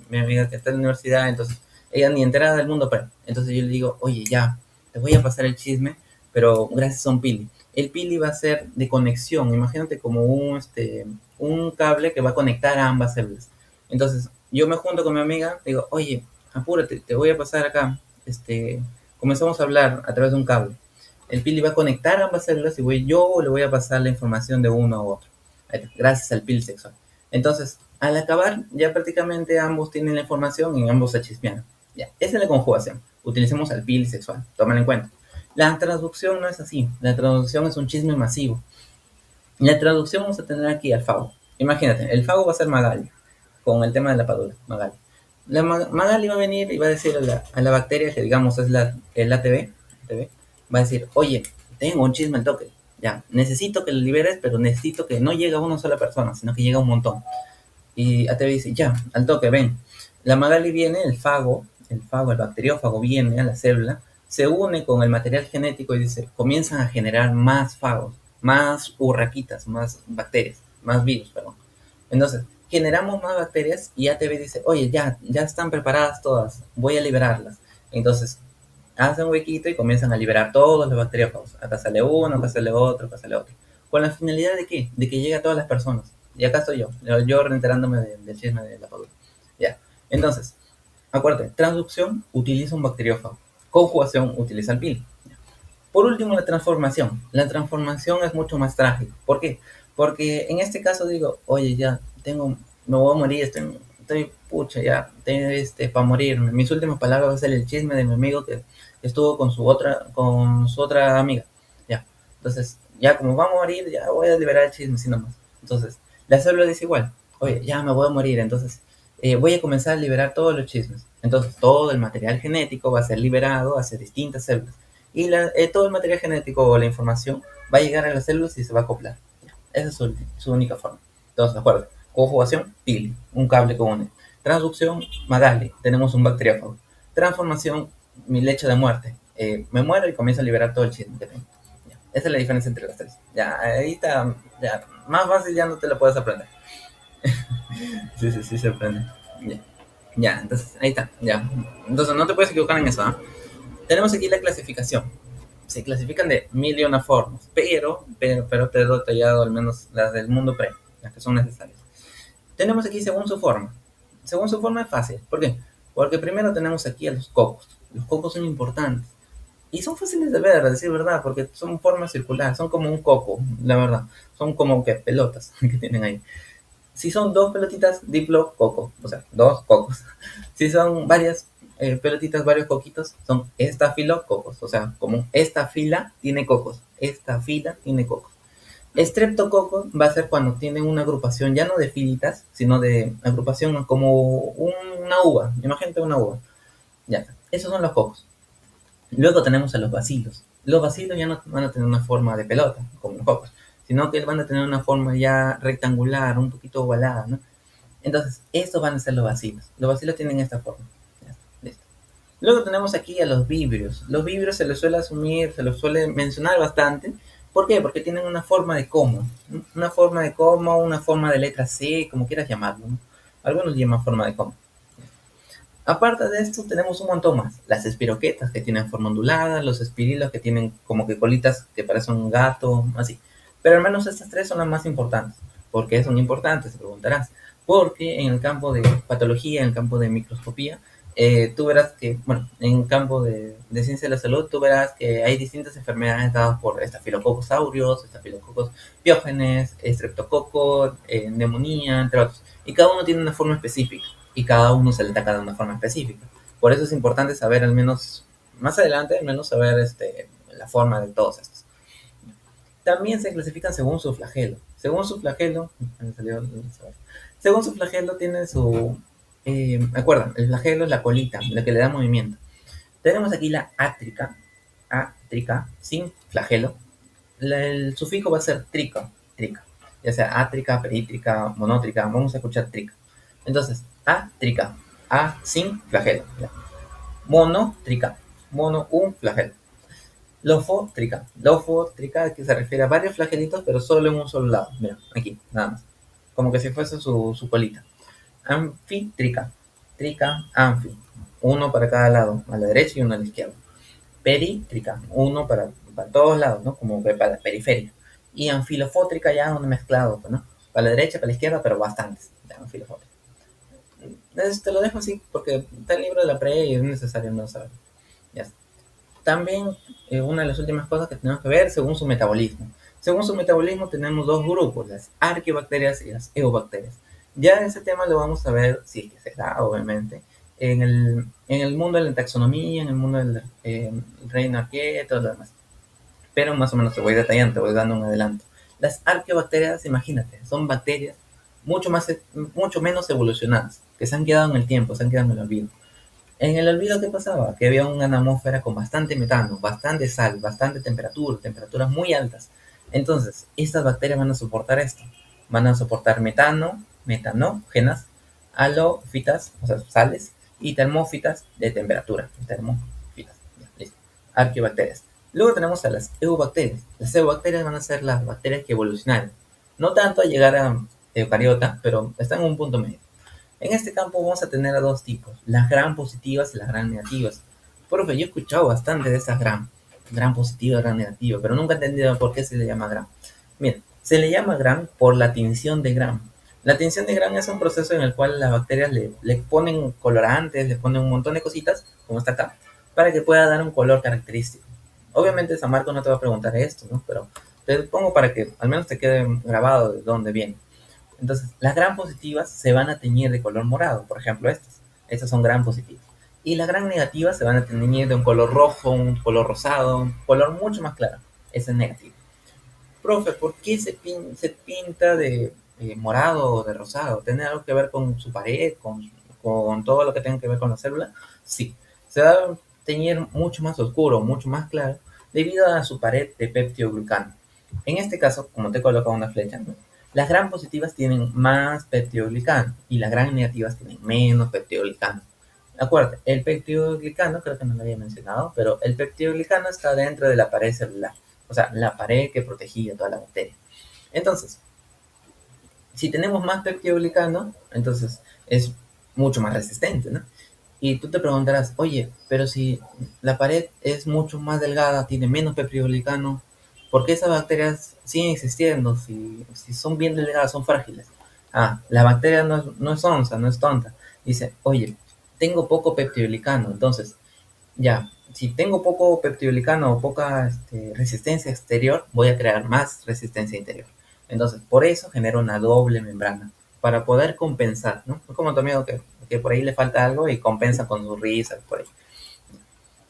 Mi amiga que está en la universidad, entonces ella ni enterada del mundo, pero entonces yo le digo, oye, ya, te voy a pasar el chisme, pero gracias a un pili. El pili va a ser de conexión, imagínate como un cable que va a conectar a ambas células. Entonces, yo me junto con mi amiga, digo, oye, apúrate, te voy a pasar acá, comenzamos a hablar a través de un cable. El pili va a conectar ambas células y yo le voy a pasar la información de uno a otro, gracias al pili sexual. Entonces, al acabar, ya prácticamente ambos tienen la información y ambos se chismean. Ya, esa es la conjugación. Utilicemos al pili sexual, tómalo en cuenta. La traducción no es así. La traducción es un chisme masivo. En la traducción vamos a tener aquí al fago. Imagínate, el fago va a ser Magali, con el tema de la padula, Magali. Magali va a venir y va a decir a la bacteria, que digamos es el ATV, va a decir, oye, tengo un chisme al toque. Ya, necesito que lo liberes, pero necesito que no llegue a una sola persona, sino que llegue a un montón. Y ATV dice, ya, al toque, ven. La Magali viene, el bacteriófago viene a la célula, se une con el material genético y dice, comienzan a generar más fagos, más urraquitas, más bacterias, más virus, perdón. Entonces, generamos más bacterias y ATV dice, oye, ya están preparadas todas, voy a liberarlas. Entonces, hacen un huequito y comienzan a liberar todos los bacteriófagos. Acá sale uno, acá sale otro, acá sale otro. ¿Con la finalidad de qué? De que llegue a todas las personas. Y acá estoy yo reenterándome del chisme de la padula. Ya. Entonces, acuérdate, transducción utiliza un bacteriófago. Conjugación utiliza el pil. Por último, la transformación. La transformación es mucho más trágica. ¿Por qué? Porque en este caso digo, oye, ya, me voy a morir, estoy pucha, ya, para morirme. Mis últimas palabras va a ser el chisme de mi amigo que estuvo con su otra amiga. Ya. Entonces, ya como va a morir, ya voy a liberar el chisme, así nomás. Entonces, la célula dice igual, oye, ya me voy a morir, entonces voy a comenzar a liberar todos los chismes. Entonces, todo el material genético va a ser liberado hacia distintas células. Y todo el material genético o la información va a llegar a las células y se va a acoplar. Esa es su única forma. Entonces, de acuerdo. Conjugación, pili, un cable que une. Transducción, magali, tenemos un bacteriófago. Transformación, mi leche de muerte. Me muero y comienzo a liberar todo el chisme que tengo. Ya. Esa es la diferencia entre las tres. Ya, ahí está. Ya, más fácil ya no te lo puedes aprender. Sí, se aprende. Ya. Ya, entonces, ahí está. Ya. Entonces, no te puedes equivocar en eso, ¿eh? Tenemos aquí la clasificación. Se clasifican de mil y una formas, pero te he detallado al menos las del mundo pre, las que son necesarias. Tenemos aquí según su forma. Según su forma es fácil. ¿Por qué? Porque primero tenemos aquí a los cocos. Los cocos son importantes. Y son fáciles de ver, a decir verdad, porque son formas circulares, son como un coco, la verdad. Son como que pelotas que tienen ahí. Si son dos pelotitas, diplococo, o sea, dos cocos. Si son varias pelotitas, varios coquitos, son estafilococos, o sea, como esta fila tiene cocos, esta fila tiene cocos. Estreptococo va a ser cuando tienen una agrupación ya no de filitas, sino de agrupación como una uva. Imagínate una uva. Ya, esos son los cocos. Luego tenemos a los bacilos. Los bacilos ya no van a tener una forma de pelota, como los cocos, sino que van a tener una forma ya rectangular, un poquito ovalada, ¿no? Entonces, estos van a ser los bacilos. Los bacilos tienen esta forma. Ya, listo. Luego tenemos aquí a los vibrios. Los vibrios se les suele asumir, se les suele mencionar bastante. ¿Por qué? Porque tienen una forma de coma. ¿No? Una forma de coma, una forma de letra C, como quieras llamarlo, ¿no? Algunos llaman forma de coma. Aparte de esto, tenemos un montón más. Las espiroquetas, que tienen forma ondulada, los espirilos, que tienen como que colitas que parecen un gato, así. Pero al menos estas tres son las más importantes. ¿Por qué son importantes? Te preguntarás. Porque en el campo de patología, en el campo de microscopía, tú verás que, bueno, en el campo de ciencia de la salud, tú verás que hay distintas enfermedades dadas por estafilococos aureus, estafilococos piógenes, estreptococo, neumonía, entre otros. Y cada uno tiene una forma específica y cada uno se le ataca de una forma específica. Por eso es importante saber al menos, más adelante, al menos saber la forma de todos estos. También se clasifican según su flagelo. Según su flagelo tiene su... acuerdan, el flagelo es la colita, la que le da movimiento. Tenemos aquí la átrica, sin flagelo. El sufijo va a ser trica, ya sea átrica, perítrica, monótrica, vamos a escuchar trica. Entonces, átrica, A sin flagelo. Ya. Monótrica, mono, un flagelo. Lofotrica, que se refiere a varios flagelitos, pero solo en un solo lado. Mira, aquí, nada más. Como que si fuese su colita. Anfítrica, anfi. Uno para cada lado, a la derecha y uno a la izquierda. Perítrica, uno para todos lados, ¿no? Como para la periferia. Y anfilofótrica ya uno mezclado, ¿no? Para la derecha, para la izquierda, pero bastantes. Ya, anfilofótrica. Te lo dejo así porque está el libro de la pre y es necesario no saberlo. Ya está. También una de las últimas cosas que tenemos que ver según su metabolismo. Según su metabolismo tenemos dos grupos, las arqueobacterias y las eubacterias. Ya ese tema lo vamos a ver, si es que se da, obviamente, en el mundo de la taxonomía, en el mundo del reino arquea y todo lo demás. Pero más o menos te voy detallando, te voy dando un adelanto. Las arqueobacterias, imagínate, son bacterias mucho menos evolucionadas, que se han quedado en el tiempo, se han quedado en el olvido. En el olvido, ¿qué pasaba? Que había una atmósfera con bastante metano, bastante sal, bastante temperatura, temperaturas muy altas. Entonces, estas bacterias van a soportar esto. Van a soportar metano, metanógenas, halofitas, o sea, sales, y termófitas de temperatura. Termófitas, ya, listo. Arqueobacterias. Luego tenemos a las eubacterias. Las eubacterias van a ser las bacterias que evolucionaron. No tanto a llegar a eucariota, pero están en un punto medio. En este campo vamos a tener a dos tipos, las gram positivas y las gram negativas. Profe, yo he escuchado bastante de esas gram positiva, gram negativa, pero nunca he entendido por qué se le llama gram. Mira, se le llama gram por la tinción de gram. La tinción de gram es un proceso en el cual las bacterias le ponen colorantes, le ponen un montón de cositas, como está acá, para que pueda dar un color característico. Obviamente San Marcos no te va a preguntar esto, ¿no? Pero te pongo para que al menos te quede grabado de dónde viene. Entonces, las gram positivas se van a teñir de color morado, por ejemplo estas. Estas son gram positivas. Y las gram negativas se van a teñir de un color rojo, un color rosado, un color mucho más claro. Ese es negativo. Profe, ¿por qué se pinta de morado o de rosado? ¿Tiene algo que ver con su pared, con todo lo que tenga que ver con la célula, sí, se va a teñir mucho más oscuro, mucho más claro, debido a su pared de peptidoglucano. En este caso, como te he colocado una flecha, ¿no? Las gram positivas tienen más peptidoglicano y las gram negativas tienen menos peptidoglicano. Acuérdate, el peptidoglicano, creo que no lo había mencionado, pero el peptidoglicano está dentro de la pared celular, o sea, la pared que protegía toda la bacteria. Entonces, si tenemos más peptidoglicano, entonces es mucho más resistente, ¿no? Y tú te preguntarás, oye, pero si la pared es mucho más delgada, tiene menos peptidoglicano, ¿por qué esas bacterias siguen existiendo si son bien delgadas, son frágiles? Ah, la bacteria no es onza, no es tonta. Dice, oye, tengo poco peptidoglicano, entonces, ya, si tengo poco peptidoglicano o poca resistencia exterior, voy a crear más resistencia interior. Entonces, por eso genero una doble membrana, para poder compensar, ¿no? Es como tu amigo que por ahí le falta algo y compensa con su risa, por ahí.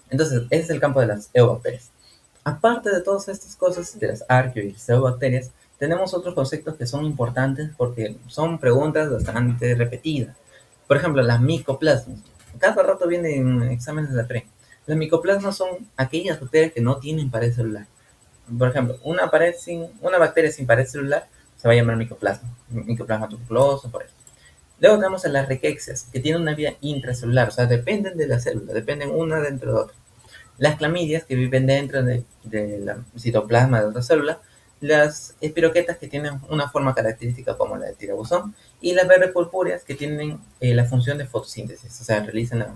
Entonces, ese es el campo de las eubacterias. Aparte de todas estas cosas, de las arqueo y las eubacterias, tenemos otros conceptos que son importantes porque son preguntas bastante repetidas. Por ejemplo, las micoplasmas. Cada rato vienen exámenes de la pre. Las micoplasmas son aquellas bacterias que no tienen pared celular. Por ejemplo, una bacteria sin pared celular se va a llamar micoplasma. Micoplasma tuberculoso, por eso. Luego tenemos a las riquecias, que tienen una vida intracelular, o sea, dependen de la célula, dependen una dentro de otra. Las clamidias, que viven dentro de la citoplasma de otra célula, las espiroquetas, que tienen una forma característica como la del tirabuzón, y las verdes purpúreas, que tienen la función de fotosíntesis, o sea, realizan la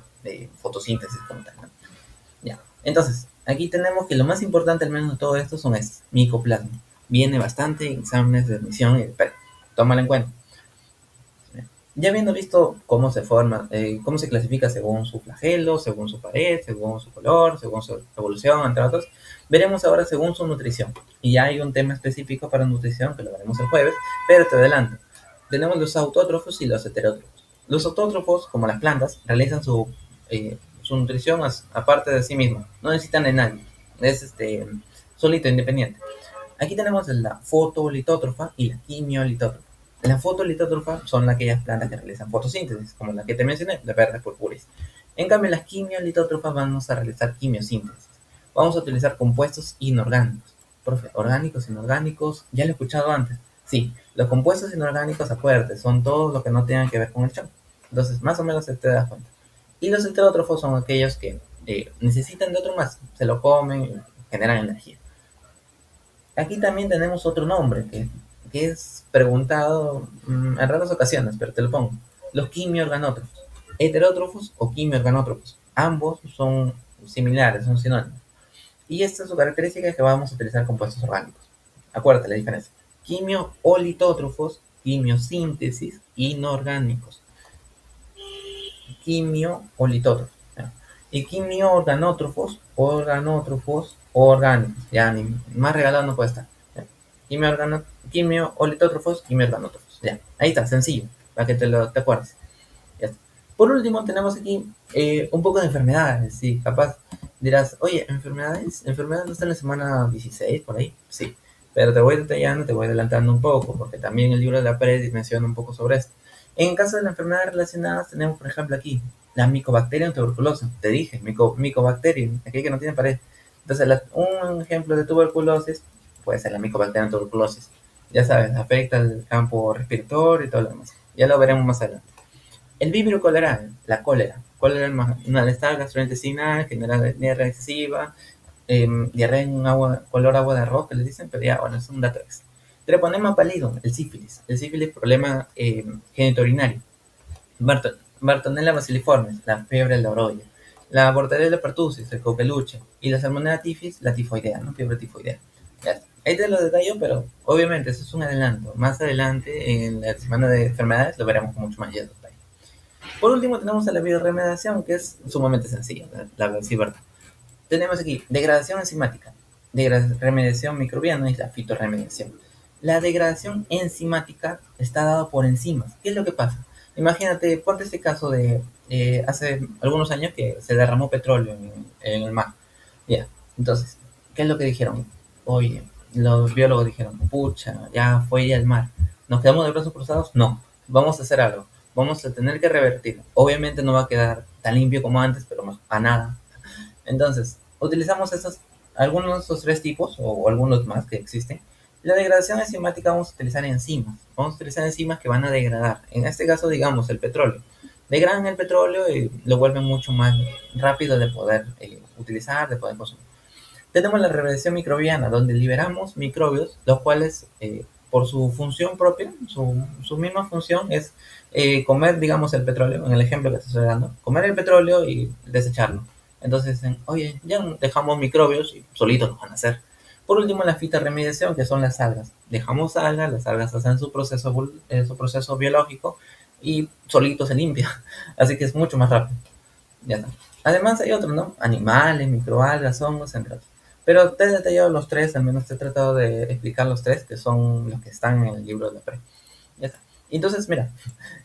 fotosíntesis como tal, ¿no? Ya. Entonces, aquí tenemos que lo más importante, al menos de todo esto, son estos, micoplasma. Viene bastante en exámenes de admisión y de PET. Tómalo en cuenta. Ya habiendo visto cómo se forma, cómo se clasifica según su flagelo, según su pared, según su color, según su evolución, entre otros, veremos ahora según su nutrición. Y ya hay un tema específico para nutrición que lo veremos el jueves, pero te adelanto. Tenemos los autótrofos y los heterótrofos. Los autótrofos, como las plantas, realizan su nutrición aparte de sí mismos. No necesitan de nadie. Es solito, independiente. Aquí tenemos la fotolitótrofa y la quimiolitótrofa. Las fotolitótrofas son aquellas plantas que realizan fotosíntesis, como la que te mencioné, de verdes purpúreas. En cambio, las quimiolitótrofas vamos a realizar quimiosíntesis. Vamos a utilizar compuestos inorgánicos. Profe, orgánicos, inorgánicos, ya lo he escuchado antes. Sí, los compuestos inorgánicos, acuérdate, son todos los que no tengan que ver con el champ. Entonces, más o menos se te das cuenta. Y los heterótrofos son aquellos que necesitan de otro más, se lo comen y generan energía. Aquí también tenemos otro nombre que es preguntado en raras ocasiones, pero te lo pongo. Los quimiorganótrofos. Heterótrofos o quimiorganótrofos. Ambos son similares, son sinónimos. Y esta es su característica, es que vamos a utilizar compuestos orgánicos. Acuérdate la diferencia. Quimio-olitótrofos, quimiosíntesis, inorgánicos. Quimio-olitótrofos. Y quimio-organótrofos, orgánicos. Ya, ni más regalado no puede estar. Quimio-olitótrofos, quimio-organótrofos. Ya, ahí está, sencillo, para que te acuerdes. Ya está. Por último, tenemos aquí un poco de enfermedades. Sí, capaz dirás, oye, ¿enfermedades? ¿Enfermedades no están en la semana 16 por ahí? Sí, pero te voy detallando, te voy adelantando un poco, porque también el libro de la Pérez menciona un poco sobre esto. En caso de las enfermedades relacionadas, tenemos, por ejemplo, aquí la micobacterium tuberculosa. Te dije, micobacterium, aquel que no tiene pared. Entonces, un ejemplo de tuberculosis puede ser la micobacterium tuberculosis. Ya sabes, afecta el campo respiratorio y todo lo demás. Ya lo veremos más adelante. El vibrio cólera, la cólera. Cólera, malestar gastrointestinal, genera diarrea excesiva, diarrea en agua, color agua de arroz, que les dicen, pero ya, bueno, es un dato extra. Treponema pálido, el sífilis. El sífilis, problema genitourinario. Bartonella basiliformes, la fiebre de la orolla. La Bordetella pertussis, el coqueluche. Y la Salmonella tifus, la tifoidea, ¿no? Fiebre tifoidea. Ya está. Ahí te lo detallo, pero obviamente eso es un adelanto. Más adelante, en la semana de enfermedades, lo veremos con mucho más detalle. Por último, tenemos a la bioremediación, que es sumamente sencilla, sí, verdad. Tenemos aquí degradación enzimática, remediación microbiana y la fitorremediación. La degradación enzimática está dada por enzimas. ¿Qué es lo que pasa? Imagínate, ponte este caso de hace algunos años que se derramó petróleo en el mar. Ya, entonces, ¿qué es lo que dijeron? Oye, los biólogos dijeron, pucha, ya fue ya el mar. ¿Nos quedamos de brazos cruzados? No, vamos a hacer algo. vamos a tener que revertir. Obviamente no va a quedar tan limpio como antes, pero a nada. Entonces, utilizamos algunos de estos tres tipos, o algunos más que existen. La degradación enzimática vamos a utilizar enzimas. Vamos a utilizar enzimas que van a degradar. En este caso, digamos, el petróleo. Degradan el petróleo y lo vuelven mucho más rápido de poder utilizar, de poder consumir. Tenemos la reversión microbiana, donde liberamos microbios, los cuales, por su función propia, su misma función es comer, digamos, el petróleo, en el ejemplo que te estoy dando, comer el petróleo y desecharlo. Entonces, oye, ya dejamos microbios y solitos los van a hacer. Por último, la fitorremediación, que son las algas. Dejamos algas, las algas hacen su proceso biológico y solito se limpia. Así que es mucho más rápido. Ya está. Además hay otros, ¿no? Animales, microalgas, hongos, entre otros. Pero te he detallado los tres, al menos te he tratado de explicar los tres, que son los que están en el libro de la pre. Ya está. Entonces, mira,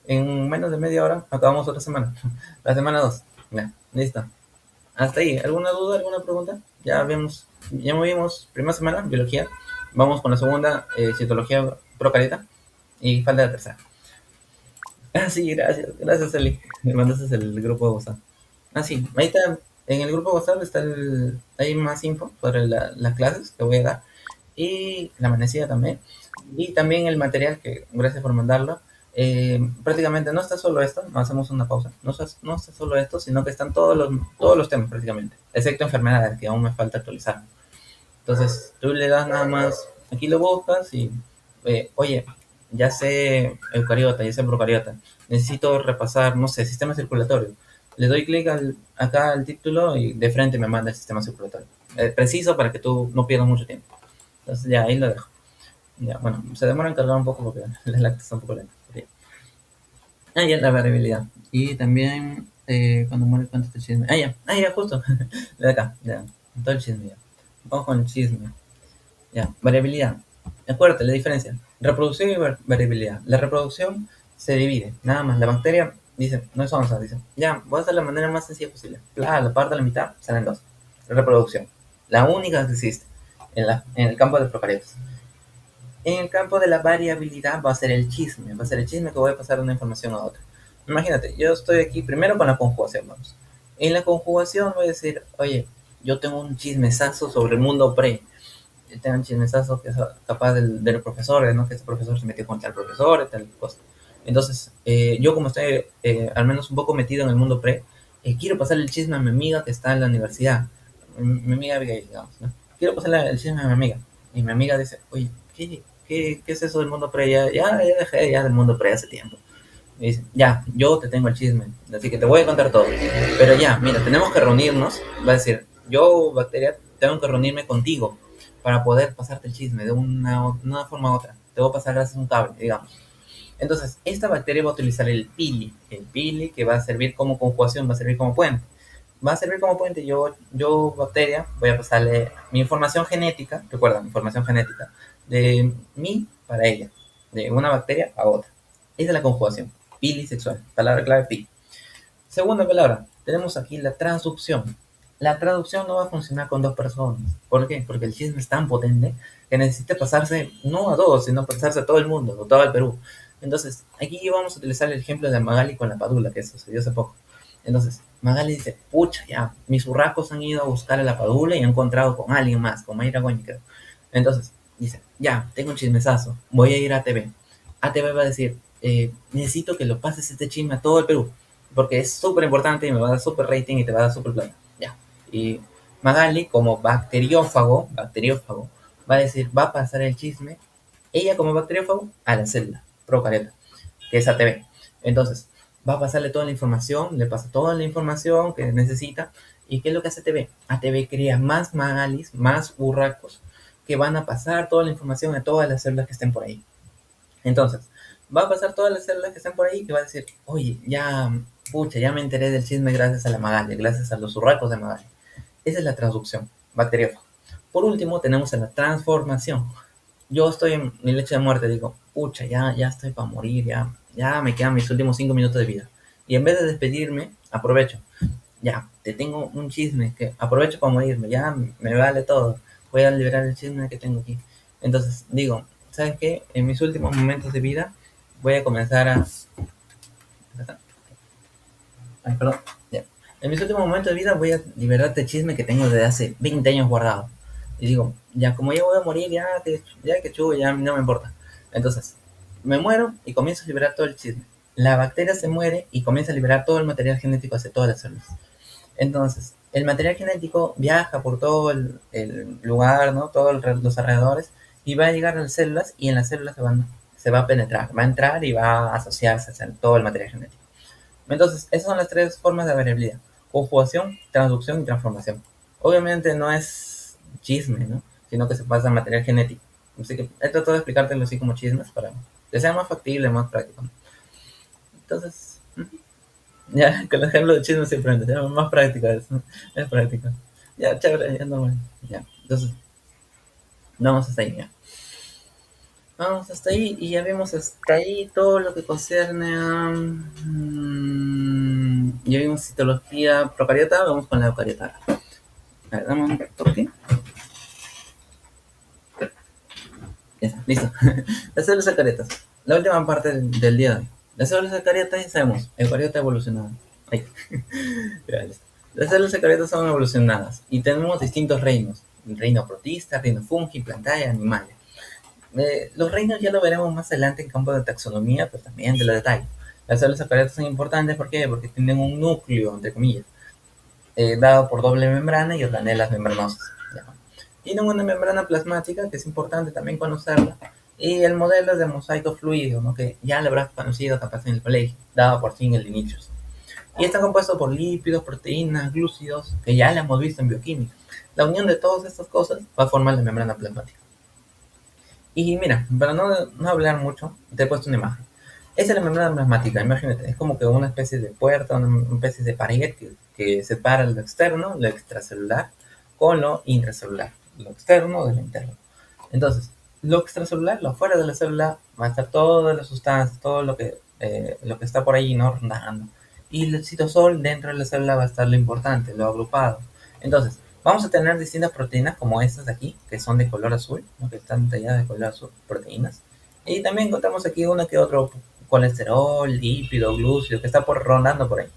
en menos de media hora acabamos otra semana. La semana 2. Ya, listo. Hasta ahí. ¿Alguna duda, alguna pregunta? Ya movimos primera semana, biología. Vamos con la segunda, citología procariota. Y falta la tercera. Ah, sí, gracias. Gracias, Eli. Me mandaste el grupo de WhatsApp. Ah, sí. Ahí está. En el grupo de WhatsApp hay más info sobre las clases que voy a dar. Y la amanecida también. Y también el material que, gracias por mandarlo. Prácticamente no está solo esto, no hacemos una pausa. No está solo esto, sino que están todos los temas prácticamente. Excepto enfermedades, que aún me falta actualizar. Entonces, tú le das nada más, aquí lo buscas y, oye, ya sé eucariota, ya sé procariota, necesito repasar, no sé, sistema circulatorio. Le doy clic acá al título y de frente me manda el sistema circulatorio. Preciso para que tú no pierdas mucho tiempo. Entonces ya, ahí lo dejo. Ya, bueno, se demora en cargar un poco porque la lacta está un poco lenta. Ah, ya, la variabilidad. Y también, cuando muere, cuánto el chisme. Ah, ya, justo. De acá, ya. Todo el chisme ya. Vamos con el chisme. Ya, variabilidad. Acuérdate la diferencia. Reproducción y variabilidad. La reproducción se divide, nada más. La bacteria dice, no es onza, dice, ya, voy a hacer la manera más sencilla posible. La parte de la mitad, salen dos. Reproducción. La única que existe en el campo de procariotas. En el campo de la variabilidad va a ser el chisme. Va a ser el chisme que voy a pasar de una información a otra. Imagínate, yo estoy aquí primero con la conjugación, vamos. En la conjugación voy a decir, oye, yo tengo un chismesazo sobre el mundo pre, tengan un chismesazo que es capaz del profesor, ¿no? Que este profesor se metió contra el profesor y tal cosa. Entonces, yo como estoy al menos un poco metido en el mundo pre, quiero pasarle el chisme a mi amiga que está en la universidad, mi amiga Abigail, digamos, ¿no? Quiero pasarle el chisme a mi amiga. Y mi amiga dice, oye, ¿qué es eso del mundo pre? Ya dejé ya del mundo pre hace tiempo. Y dice, ya, yo te tengo el chisme, así que te voy a contar todo. Pero ya, mira, tenemos que reunirnos, va a decir, yo, bacteria, tengo que reunirme contigo para poder pasarte el chisme de una forma u otra. Te voy a pasar gracias a un cable, digamos. Entonces, esta bacteria va a utilizar el pili que va a servir como conjugación, va a servir como puente. Va a servir como puente, yo bacteria, voy a pasarle mi información genética, recuerda, mi información genética, de mí para ella, de una bacteria a otra. Esa es la conjugación, pili sexual, palabra clave pi. Segunda palabra, tenemos aquí la transducción. La traducción no va a funcionar con dos personas. ¿Por qué? Porque el chisme es tan potente que necesita pasarse no a dos, sino pasarse a todo el mundo, o todo el Perú. Entonces, aquí vamos a utilizar el ejemplo de Magali con la Padula, que sucedió hace poco. Entonces, Magali dice, pucha, ya, mis urracos han ido a buscar a la Padula y han encontrado con alguien más, con Mayra Goñi, creo. Entonces, dice, ya, tengo un chismesazo, voy a ir a ATV. ATV va a decir, necesito que lo pases este chisme a todo el Perú, porque es súper importante y me va a dar súper rating y te va a dar súper plata. Ya. Y Magali, como bacteriófago, va a decir, va a pasar el chisme, ella como bacteriófago, a la célula procariota, que es ATV. Entonces, va a pasarle toda la información, le pasa toda la información que necesita. ¿Y qué es lo que hace ATV? ATV crea más Magalis, más burracos, que van a pasar toda la información a todas las células que estén por ahí. Entonces, va a pasar todas las células que estén por ahí y va a decir, oye, ya, pucha, ya me enteré del chisme gracias a la Magali, gracias a los urracos de Magali. Esa es la traducción bacteriófaga. Por último, tenemos la transformación. Yo estoy en mi lecho de muerte, digo, pucha, ya estoy para morir, ya me quedan mis últimos 5 minutos de vida. Y en vez de despedirme, aprovecho. Ya, te tengo un chisme que aprovecho para morirme, ya me vale todo. Voy a liberar el chisme que tengo aquí. Entonces, digo, ¿sabes qué? En mis últimos momentos de vida voy a comenzar Ay, perdón. Ya. En mis últimos momentos de vida voy a liberar este chisme que tengo desde hace 20 años guardado. Y digo, ya como ya voy a morir, ya que chulo, ya no me importa. Entonces, me muero y comienzo a liberar todo el chisme. La bacteria se muere y comienza a liberar todo el material genético hacia todas las células. Entonces, el material genético viaja por todo el lugar, ¿no? Todos los alrededores y va a llegar a las células y en las células se va a penetrar, va a entrar y va a asociarse a todo el material genético. Entonces, esas son las tres formas de variabilidad: conjugación, transducción y transformación. Obviamente no es chisme, ¿no? Sino que se pasa a material genético. Así que he tratado de explicártelo así como chismes para que sea más factible, más práctico. Entonces, ya, con el ejemplo de chisme siempre es más práctica, es práctica. Ya, chévere, ya no, ya. Entonces, vamos hasta ahí, ya. Vamos hasta ahí y ya vimos hasta ahí todo lo que concierne a... ya vimos citología procariota, vamos con la eucariota. A ver, dame un toque. Ya está, listo. Las células eucariotas. La última parte del día de hoy. Las células eucariotas ya sabemos, eucariota evolucionada. Ahí. Ya, listo. Las células eucariotas son evolucionadas y tenemos distintos reinos. El reino protista, reino fungi, plantae, animal. Los reinos ya lo veremos más adelante en campo de taxonomía, pero también de los detalles. Las células eucariotas son importantes, ¿por qué? Porque tienen un núcleo, entre comillas, dado por doble membrana y organelas membranosas. ¿Ya? Tienen una membrana plasmática, que es importante también conocerla, y el modelo es de mosaico fluido, ¿no? Que ya lo habrás conocido capaz en el colegio, dado por fin el Dinitrius. Y está compuesto por lípidos, proteínas, glúcidos, que ya lo hemos visto en bioquímica. La unión de todas estas cosas va a formar la membrana plasmática. Y mira, para no hablar mucho, te he puesto una imagen. Esa es la membrana plasmática, imagínate, es como que una especie de puerta, una especie de pared que separa lo externo, lo extracelular, con lo intracelular, lo externo de lo interno. Entonces, lo extracelular, lo afuera de la célula, va a estar todas las sustancias, todo lo que está por ahí, ¿no? Rondando. Y el citosol dentro de la célula va a estar lo importante, lo agrupado. Entonces, vamos a tener distintas proteínas como estas de aquí, que son de color azul, ¿no? Que están talladas de color azul, proteínas. Y también encontramos aquí uno que otro colesterol, lípido, glúcido, que está rondando por ahí.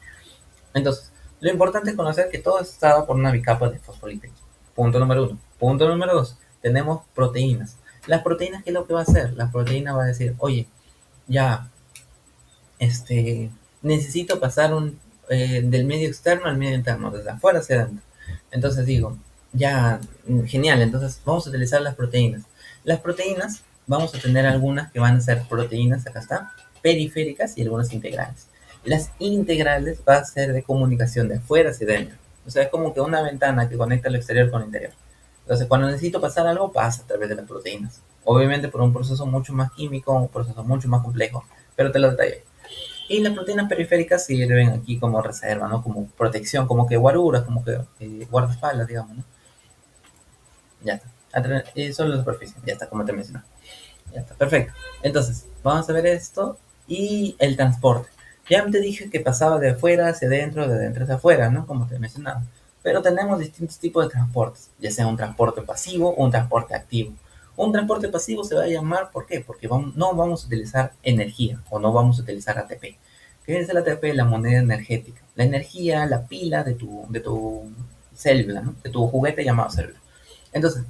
Entonces, lo importante es conocer que todo está dado por una bicapa de fosfolípidos. Punto número uno. Punto número dos, tenemos proteínas. Las proteínas, ¿qué es lo que va a hacer? La proteína va a decir, oye, ya, necesito pasar del medio externo al medio interno, desde afuera hacia adentro. Entonces digo, ya, genial, entonces vamos a utilizar las proteínas. Las proteínas, vamos a tener algunas que van a ser proteínas, acá está, periféricas y algunas integrales. Las integrales va a ser de comunicación de afuera hacia adentro. O sea, es como que una ventana que conecta el exterior con el interior. Entonces, cuando necesito pasar algo, pasa a través de las proteínas. Obviamente por un proceso mucho más químico, un proceso mucho más complejo, pero te lo detallo. Y las proteínas periféricas sirven aquí como reserva, ¿no? Como protección, como que guaruras, como que guardaespaldas, digamos, ¿no? Ya está. Y solo la superficie, ya está, como te mencioné. Ya está, perfecto. Entonces, vamos a ver esto y el transporte. Ya te dije que pasaba de afuera hacia adentro, de adentro hacia afuera, ¿no? Como te mencionaba. Pero tenemos distintos tipos de transportes, ya sea un transporte pasivo o un transporte activo. Un transporte pasivo se va a llamar, ¿por qué? Porque no vamos a utilizar energía o no vamos a utilizar ATP. ¿Qué es el ATP? La moneda energética. La energía, la pila de tu célula, ¿no? De tu juguete llamado célula. Entonces,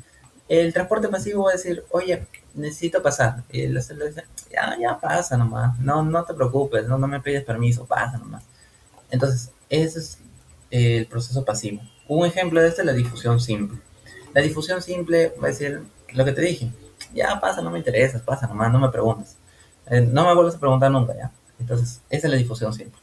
el transporte pasivo va a decir, oye, necesito pasar. Y la célula dice, ya pasa nomás, no te preocupes, no me pides permiso, pasa nomás. Entonces, ese es el proceso pasivo. Un ejemplo de esto es la difusión simple. La difusión simple va a decir lo que te dije, ya pasa, no me interesas, pasa nomás, no me preguntes. No me vuelvas a preguntar nunca, ¿ya? Entonces, esa es la difusión simple.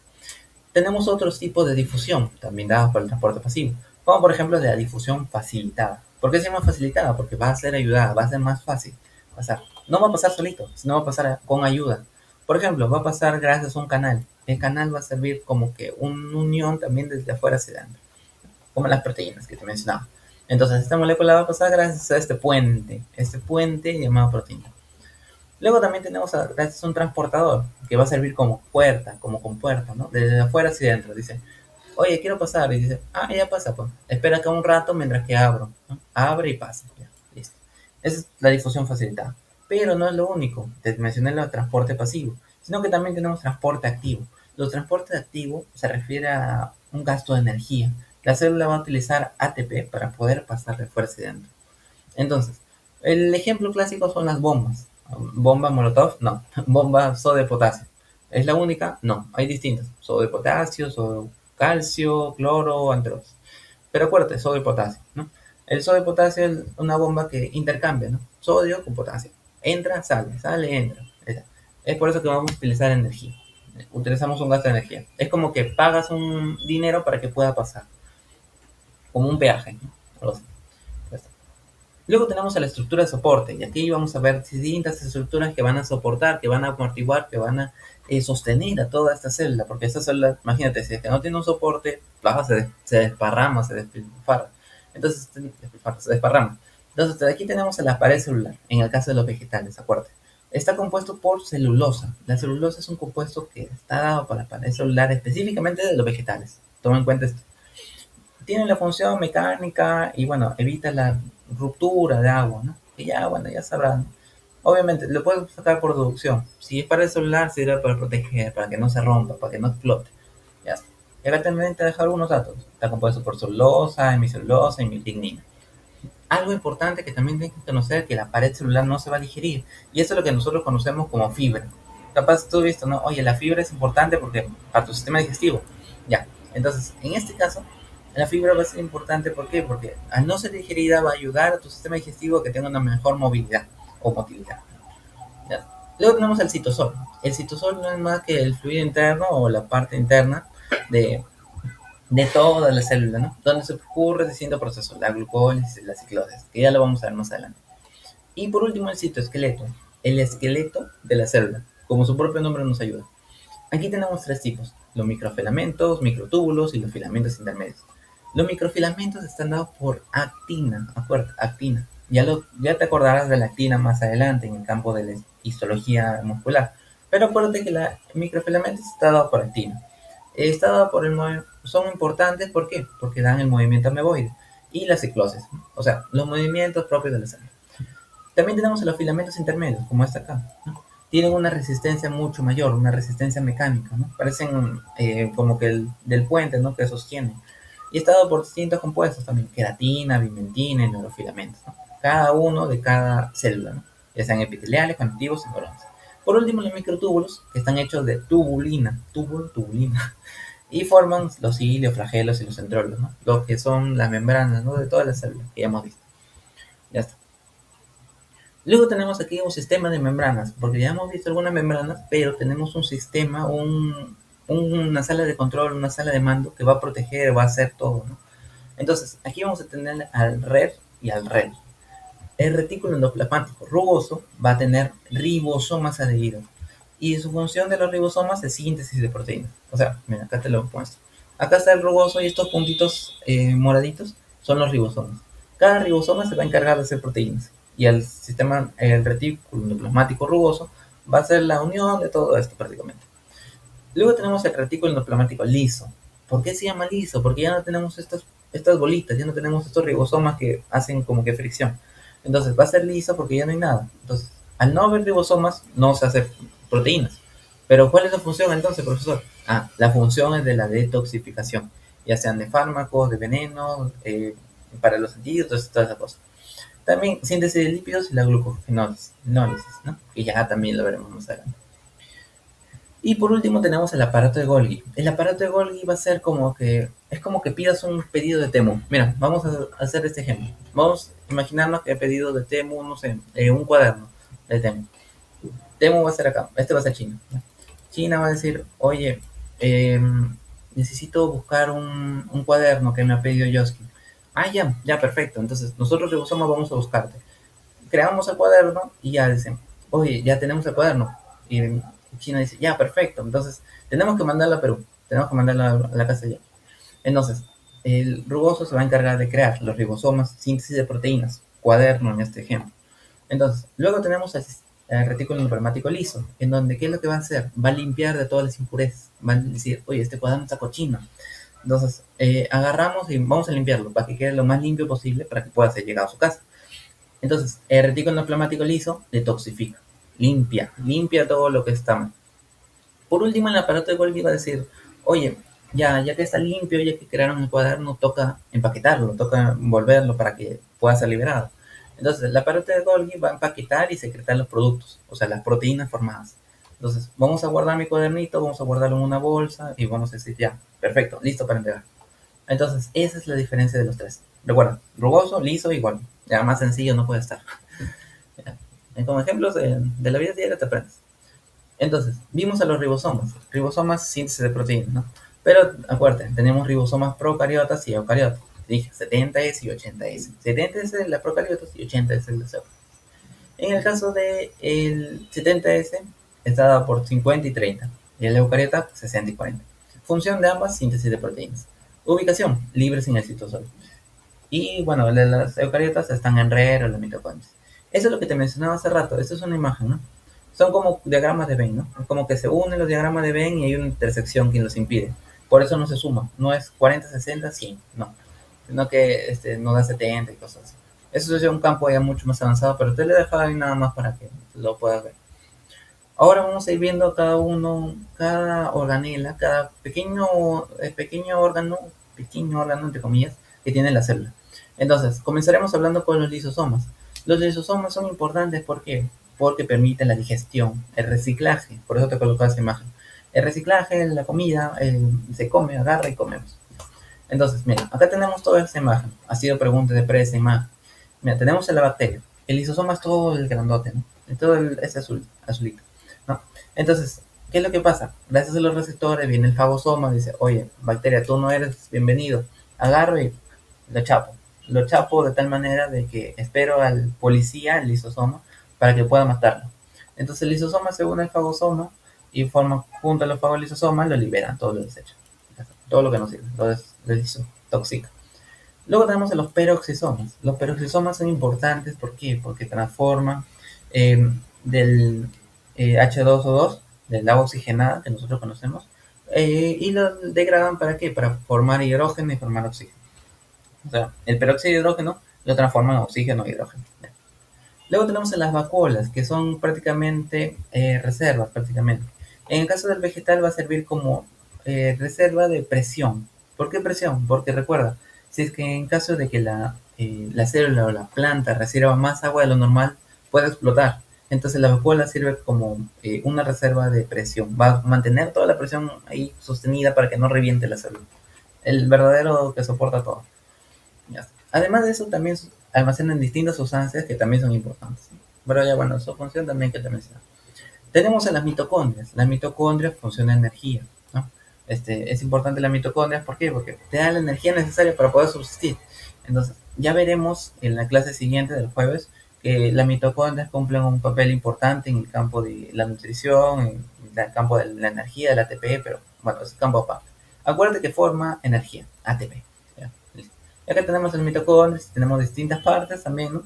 Tenemos otros tipos de difusión, también dados por el transporte pasivo, como por ejemplo la difusión facilitada. ¿Por qué se llama facilitada? Porque va a ser ayudada, va a ser más fácil pasar. No va a pasar solito, sino va a pasar con ayuda. Por ejemplo, va a pasar gracias a un canal. El canal va a servir como que una unión también desde afuera hacia adentro, como las proteínas que te mencionaba. Entonces, esta molécula va a pasar gracias a este puente llamado proteína. Luego también tenemos gracias a un transportador que va a servir como puerta, como compuerta, ¿no? Desde afuera hacia adentro. Dice, oye, quiero pasar. Y dice, ya pasa, pues. Espera acá un rato mientras que abro, ¿no? Abre y pasa. Ya, listo. Esa es la difusión facilitada. Pero no es lo único. Te mencioné el transporte pasivo, sino que también tenemos transporte activo. Los transportes activos se refiere a un gasto de energía. La célula va a utilizar ATP para poder pasar de fuerza dentro. Entonces, el ejemplo clásico son las bombas. ¿Bomba Molotov? No. ¿Bomba sodio de potasio? ¿Es la única? No. Hay distintas. Sodio de potasio, sodio de calcio, cloro, entre otros. Pero acuérdate, sodio y potasio, ¿no? El sodio y potasio es una bomba que intercambia, ¿no? Sodio con potasio. Entra, sale, sale, entra. Es por eso que vamos a utilizar energía. Utilizamos un gasto de energía. Es como que pagas un dinero para que pueda pasar. Como un peaje, ¿no? Algo así. Luego tenemos a la estructura de soporte, y aquí vamos a ver distintas estructuras que van a soportar, que van a amortiguar, que van a sostener a toda esta célula, porque esta célula, imagínate, si es que no tiene un soporte, baja, se desparrama, se despilfarra. Entonces, se desparrama. Entonces, aquí tenemos la pared celular, en el caso de los vegetales, acuérdate. Está compuesto por celulosa. La celulosa es un compuesto que está dado para la pared celular específicamente de los vegetales. Toma en cuenta esto. Tiene la función mecánica y bueno, evita la ruptura de agua, ¿no? Que ya, bueno, ya sabrán. Obviamente, lo puedes sacar por deducción. Si es para el celular, sirve para proteger, para que no se rompa, para que no explote. Ya está. Y acá también te dejo algunos datos. Está compuesto por celulosa, hemicelulosa y lignina. Algo importante que también tienes que conocer, que la pared celular no se va a digerir. Y eso es lo que nosotros conocemos como fibra. Capaz tú has visto, ¿no? Oye, la fibra es importante porque para tu sistema digestivo. Ya. Entonces, en este caso, la fibra va a ser importante. ¿Por qué? Porque al no ser digerida va a ayudar a tu sistema digestivo a que tenga una mejor movilidad o motilidad. ¿Ya? Luego tenemos el citosol. El citosol no es más que el fluido interno o la parte interna de, de toda la célula, ¿no? Donde se ocurre distintos procesos, la glucólisis y la ciclosis, que ya lo vamos a ver más adelante. Y por último, el citoesqueleto, el esqueleto de la célula, como su propio nombre nos ayuda. Aquí tenemos tres tipos, los microfilamentos, microtúbulos y los filamentos intermedios. Los microfilamentos están dados por actina, acuérdate, actina. Ya te acordarás de la actina más adelante en el campo de la histología muscular. Pero acuérdate que la microfilamentos está dado por actina. Está dado por son importantes, ¿por qué? Porque dan el movimiento amoeboide y la ciclosis, o sea, los movimientos propios de la célula. También tenemos los filamentos intermedios, como este acá, ¿no? Tienen una resistencia mucho mayor, una resistencia mecánica, ¿no? Parecen como que del puente, ¿no? Que sostienen. Y está dado por distintos compuestos también, queratina, bimentina y neurofilamentos, ¿no? Cada uno de cada célula, ¿no? Ya sean epiteliales, conectivos y neuronas. Por último, los microtúbulos, que están hechos de tubulina, y forman los cilios, flagelos y los centriolos, ¿no? Lo que son las membranas, ¿no? De todas las células que ya hemos visto. Ya está. Luego tenemos aquí un sistema de membranas, porque ya hemos visto algunas membranas, pero tenemos un sistema, una sala de control, una sala de mando que va a proteger, va a hacer todo, ¿no? Entonces, aquí vamos a tener al RER y al REL. El retículo endoplasmático rugoso va a tener ribosomas adheridos. Y su función de los ribosomas es síntesis de proteínas. O sea, mira, acá te lo he puesto. Acá está el rugoso y estos puntitos moraditos son los ribosomas. Cada ribosoma se va a encargar de hacer proteínas. Y el retículo endoplasmático rugoso va a ser la unión de todo esto prácticamente. Luego tenemos el retículo endoplasmático liso. ¿Por qué se llama liso? Porque ya no tenemos estas bolitas, ya no tenemos estos ribosomas que hacen como que fricción. Entonces va a ser liso porque ya no hay nada. Entonces, al no haber ribosomas, no se hacen proteínas. Pero ¿cuál es la función entonces, profesor? La función es de la detoxificación, ya sean de fármacos, de venenos, para los antídotos, todas esas cosas. También síntesis de lípidos y la glucogenólisis, ¿no? Y ya también lo veremos más adelante. Y por último tenemos el aparato de Golgi. El aparato de Golgi va a ser es como que pidas un pedido de Temu. Mira, vamos a hacer este ejemplo. Vamos a imaginarnos que he pedido de Temu, no sé, un cuaderno de Temu. Temu va a ser acá, este va a ser China. China va a decir, oye, necesito buscar un cuaderno que me ha pedido Joskin. Ya, perfecto. Entonces nosotros Ribosomas vamos a buscarte. Creamos el cuaderno y ya dicen, oye, ya tenemos el cuaderno. Y China dice, ya, perfecto. Entonces, tenemos que mandarlo a Perú. Tenemos que mandarlo a la casa ya. Entonces, el rugoso se va a encargar de crear los ribosomas, síntesis de proteínas, cuaderno en este ejemplo. Entonces, luego tenemos el retículo endoplasmático liso, en donde, ¿qué es lo que va a hacer? Va a limpiar de todas las impurezas. Va a decir, oye, este cuaderno está cochino. Entonces, agarramos y vamos a limpiarlo para que quede lo más limpio posible para que pueda ser llegado a su casa. Entonces, el retículo endoplasmático liso detoxifica, limpia todo lo que está mal. Por último, el aparato de Golgi va a decir, oye, ya que está limpio, ya que crearon el cuaderno, toca empaquetarlo, toca envolverlo para que pueda ser liberado. Entonces, el aparato de Golgi va a empaquetar y secretar los productos, o sea, las proteínas formadas. Entonces, vamos a guardar mi cuadernito, vamos a guardarlo en una bolsa y vamos a decir, ya, perfecto, listo para entregar. Entonces, esa es la diferencia de los tres. Recuerda, rugoso, liso y Golgi. Ya más sencillo no puede estar. Como ejemplos de la vida diaria te aprendes. Entonces, vimos a los ribosomas. Ribosomas, síntesis de proteínas, ¿no? Pero acuérdate, tenemos ribosomas procariotas y eucariotas. Dije 70S y 80S. 70S es la procariotas y 80S es la eucariotas. En el caso del 70S, está dado por 50 y 30. Y el eucariota, 60 y 40. Función de ambas, síntesis de proteínas. Ubicación, libres en el citosol. Y bueno, las eucariotas están en red o en la mitocondria. Eso es lo que te mencionaba hace rato. Esto es una imagen, ¿no? Son como diagramas de Venn, ¿no? Es como que se unen los diagramas de Venn y hay una intersección que los impide. Por eso no se suma. No es 40, 60, 100. No. Sino que no da 70 y cosas así. Eso es un campo ya mucho más avanzado, pero te lo he dejado ahí nada más para que lo puedas ver. Ahora vamos a ir viendo cada organela, cada pequeño órgano entre comillas, que tiene la célula. Entonces, comenzaremos hablando con los lisosomas. Los lisosomas son importantes, ¿por qué? Porque permiten la digestión, el reciclaje, por eso te coloco esa imagen. El reciclaje, la comida, se come, agarra y comemos. Entonces, mira, acá tenemos toda esta imagen. Ha sido pregunta de esa imagen. Mira, tenemos la bacteria. El lisosoma es todo el grandote, ¿no? Todo ese azulito, ¿no? Entonces, ¿qué es lo que pasa? Gracias a los receptores viene el fagosoma, dice, oye, bacteria, tú no eres bienvenido. Agarro y lo chapo. Lo chapo de tal manera de que espero al policía, el lisosoma, para que pueda matarlo. Entonces el lisosoma se une al fagosoma y forma junto a los fagolisosomas, lo liberan, todo lo desecha. Todo lo que no sirve, lo desintoxica. Luego tenemos a los peroxisomas. Los peroxisomas son importantes, ¿por qué? Porque transforman del H2O2, del agua oxigenada que nosotros conocemos, y lo degradan ¿para qué? Para formar hidrógeno y formar oxígeno. O sea, el peróxido de hidrógeno lo transforman en oxígeno e hidrógeno. Luego tenemos a las vacuolas, que son prácticamente reservas, prácticamente. En el caso del vegetal va a servir como reserva de presión. ¿Por qué presión? Porque recuerda, si es que en caso de que la célula o la planta reciba más agua de lo normal, puede explotar. Entonces la vacuola sirve como una reserva de presión. Va a mantener toda la presión ahí sostenida para que no reviente la célula. El verdadero que soporta todo. Además de eso, también almacenan distintas sustancias que también son importantes. Pero ya bueno, su función también que te mencioné. Tenemos a las mitocondrias. Las mitocondrias funcionan energía, ¿no? Es importante la mitocondria, ¿por qué? Porque te da la energía necesaria para poder subsistir. Entonces, ya veremos en la clase siguiente del jueves que las mitocondrias cumplen un papel importante en el campo de la nutrición, en el campo de la energía, del ATP, pero bueno, es campo aparte. Acuérdate que forma energía, ATP. ¿Ya? Listo. Ya que tenemos el mitocondria, tenemos distintas partes también, ¿no?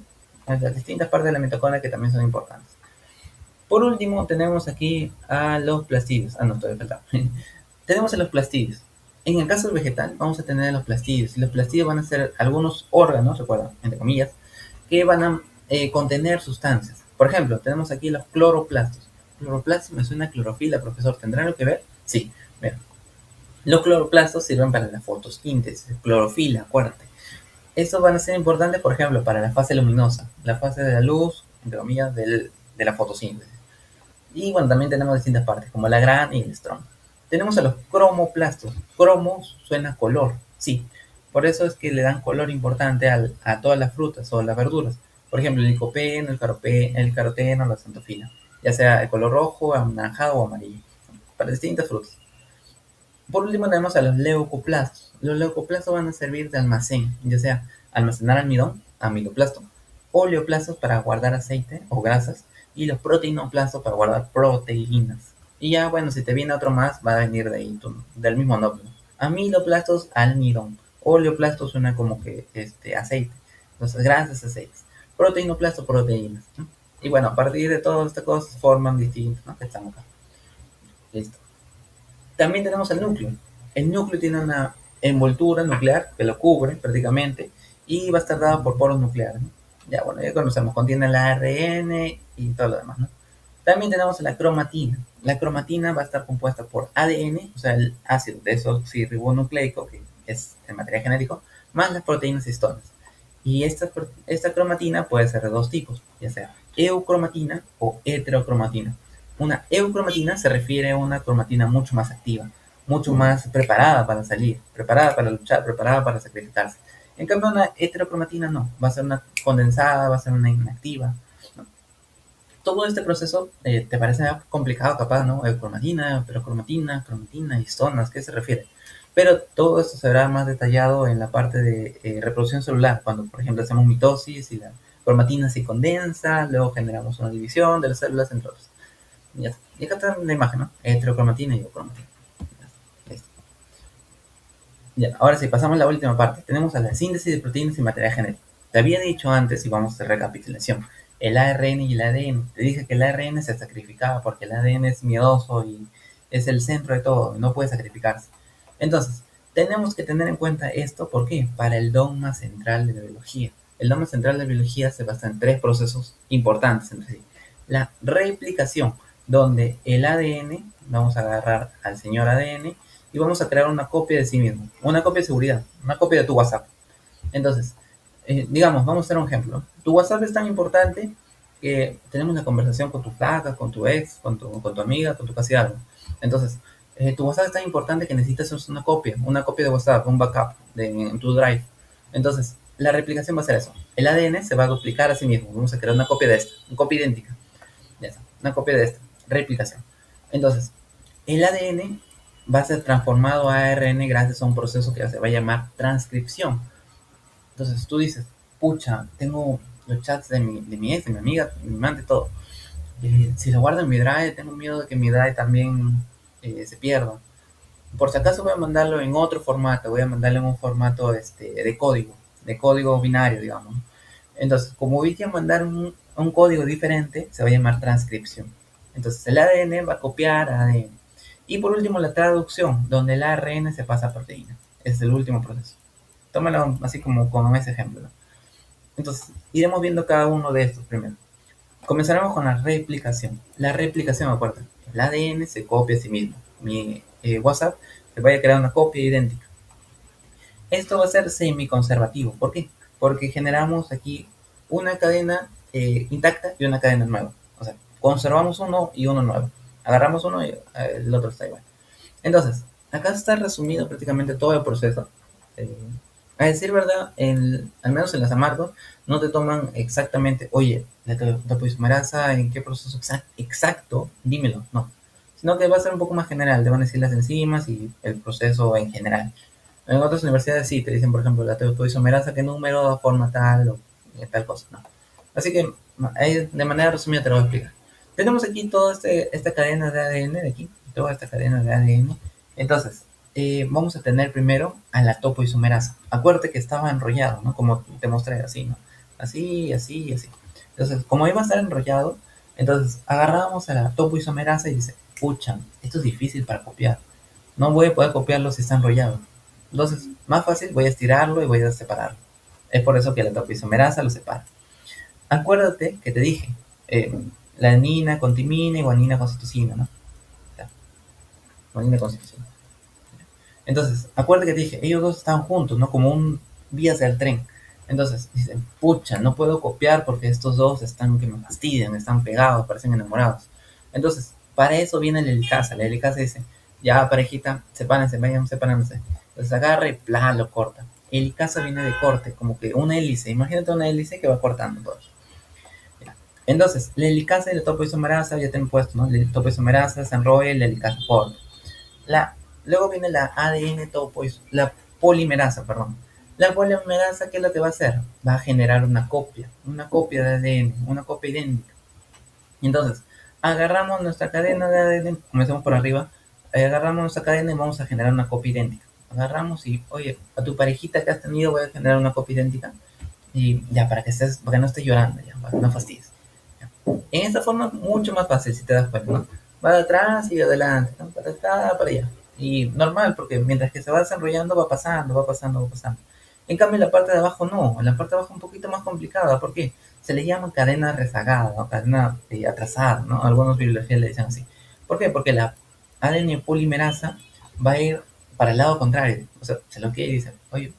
Las distintas partes de la mitocondria que también son importantes. Por último, tenemos aquí a los plastidios. No, todavía falta. Tenemos a los plastidios. En el caso del vegetal, vamos a tener a los plastidios. Y los plastidios van a ser algunos órganos, recuerda, entre comillas, que van a contener sustancias. Por ejemplo, tenemos aquí los cloroplastos. Cloroplastos me suena a clorofila, profesor. ¿Tendrá algo que ver? Sí, mira. Los cloroplastos sirven para la fotosíntesis, clorofila, acuérdate. Estos van a ser importantes, por ejemplo, para la fase luminosa, la fase de la luz, entre comillas, de la fotosíntesis. Y bueno, también tenemos distintas partes, como la gran y el strong. Tenemos a los cromoplastos. Cromo suena color, sí. Por eso es que le dan color importante a todas las frutas o las verduras. Por ejemplo, el licopeno, el caroteno, la xantofila. Ya sea de color rojo, anaranjado o amarillo. Para distintas frutas. Por último tenemos a los leucoplastos. Los leucoplastos van a servir de almacén, ya sea almacenar almidón, amiloplasto, oleoplastos para guardar aceite o grasas, y los proteinoplastos para guardar proteínas. Y ya, bueno, si te viene otro más, va a venir de ahí, del mismo nombre. Amiloplastos, almidón. Oleoplastos suena como que aceite. Entonces, grasas, aceites. Proteinoplasto, proteínas, ¿no? Y bueno, a partir de todas estas cosas forman distintos, ¿no? Que están acá. Listo. También tenemos el núcleo. El núcleo tiene una envoltura nuclear que lo cubre prácticamente y va a estar dado por poros nucleares, ¿no? Ya, bueno, ya conocemos, contiene el ARN y todo lo demás, ¿no? También tenemos la cromatina. la cromatina va a estar compuesta por ADN, o sea, el ácido desoxirribonucleico, que es el material genético, más las proteínas histonas. Y esta cromatina puede ser de dos tipos, ya sea eucromatina o heterocromatina. Una eucromatina se refiere a una cromatina mucho más activa, mucho más preparada para salir, preparada para luchar, preparada para sacrificarse. En cambio, una heterocromatina no, va a ser una condensada, va a ser una inactiva. ¿No? Todo este proceso te parece complicado, capaz, ¿no? Cromatina, heterocromatina, cromatina, histonas, ¿qué se refiere? Pero todo esto se verá más detallado en la parte de reproducción celular, cuando, por ejemplo, hacemos mitosis y la cromatina se condensa, luego generamos una división de las células entre otros. Ya está. Y acá está la imagen, ¿no? Heterocromatina y eucromatina. Listo. Ya, ahora sí, pasamos a la última parte. Tenemos a la síntesis de proteínas y material genético. Te había dicho antes, y vamos a hacer recapitulación, el ARN y el ADN. Te dije que el ARN se sacrificaba porque el ADN es miedoso y es el centro de todo, no puede sacrificarse. Entonces, tenemos que tener en cuenta esto, ¿por qué? Para el dogma central de la biología. El dogma central de la biología se basa en tres procesos importantes entre sí. La replicación, donde el ADN, vamos a agarrar al señor ADN y vamos a crear una copia de sí mismo, una copia de seguridad, una copia de tu WhatsApp. Entonces, digamos, vamos a hacer un ejemplo. Tu WhatsApp es tan importante que tenemos una conversación con tu flaca, con tu ex, con tu amiga, con tu casi algo. Entonces, tu WhatsApp es tan importante que necesitas una copia de WhatsApp, un backup en tu Drive. Entonces, la replicación va a ser eso. El ADN se va a duplicar a sí mismo. Vamos a crear una copia de esta, una copia idéntica. Ya está, una copia de esta, replicación. Entonces, el ADN va a ser transformado a ARN gracias a un proceso que se va a llamar transcripción. Entonces tú dices, pucha, tengo los chats de mi ex, de mi amiga, de mi amante, todo. Si lo guardo en mi Drive, tengo miedo de que mi Drive también se pierda. Por si acaso voy a mandarlo en otro formato, voy a mandarlo en un formato de código binario, digamos. Entonces, como voy a mandar un código diferente, se va a llamar transcripción. Entonces, el ADN va a copiar ADN. Y por último, la traducción, donde el ARN se pasa a proteína. Ese es el último proceso. Tómalo así como con ese ejemplo, ¿no? Entonces, iremos viendo cada uno de estos primero. Comenzaremos con la replicación. La replicación, acuérdate, el ADN se copia a sí mismo. Mi WhatsApp se vaya a crear una copia idéntica. Esto va a ser semi-conservativo. ¿Por qué? Porque generamos aquí una cadena intacta y una cadena nueva. O sea, conservamos uno y uno nuevo. Agarramos uno y el otro está igual. Entonces, acá está resumido prácticamente todo el proceso. Eh, a decir verdad, al menos en las amargos, no te toman exactamente, oye, la topoisomerasa, ¿en qué proceso exacto? Dímelo, no. Sino que va a ser un poco más general, te van a decir las enzimas y el proceso en general. En otras universidades sí, te dicen, por ejemplo, la topoisomerasa, qué número, forma tal o tal cosa, no. Así que ahí, de manera resumida te lo voy a explicar. Tenemos aquí toda esta cadena de ADN de aquí, toda esta cadena de ADN. Entonces, vamos a tener primero a la topoisomerasa. Acuérdate que estaba enrollado, ¿no? Como te mostré, así, ¿no? Así, así, así. Entonces, como iba a estar enrollado, entonces agarramos a la topoisomerasa y dice, pucha, esto es difícil para copiar. No voy a poder copiarlo si está enrollado. Entonces, más fácil, voy a estirarlo y voy a separarlo. Es por eso que la topoisomerasa lo separa. Acuérdate que te dije, eh, la adenina con timina y guanina con citosina, ¿no? O sea, guanina con citosina. Entonces, acuérdate que te dije, ellos dos estaban juntos, ¿no? Como un vías del tren. Entonces, dicen, pucha, no puedo copiar porque estos dos están que me fastidian, están pegados, parecen enamorados. Entonces, para eso viene la helicasa. La helicasa dice, ya parejita, sepárense, vayan separándose. Entonces agarra y ¡plá! Lo corta. Helicasa viene de corte, como que una hélice. Imagínate una hélice que va cortando todo. Entonces, la helicasa y la topoisomerasa ya tienen puesto, ¿no? La topoisomerasa se enrolla y la helicasa corta. Luego viene la ADN la polimerasa, perdón. La polimerasa, ¿qué es lo que va a hacer? Va a generar una copia de ADN, una copia idéntica. Entonces, agarramos nuestra cadena de ADN, comencemos por arriba, agarramos nuestra cadena y vamos a generar una copia idéntica. Agarramos y, oye, a tu parejita que has tenido voy a generar una copia idéntica. Y ya, para que no estés llorando, ya, para que no fastidies. En esta forma es mucho más fácil, si te das cuenta, ¿no? Va de atrás y adelante, ¿no? Para acá, para allá. Y normal, porque mientras que se va desarrollando, va pasando, va pasando, va pasando. En cambio, en la parte de abajo no. En la parte de abajo es un poquito más complicada. ¿Por qué? Se le llama cadena rezagada, ¿no? Cadena atrasada, ¿no? Algunos biologías le dicen así. ¿Por qué? Porque la ADN polimerasa va a ir para el lado contrario. O sea, se lo quiere y dice, oye,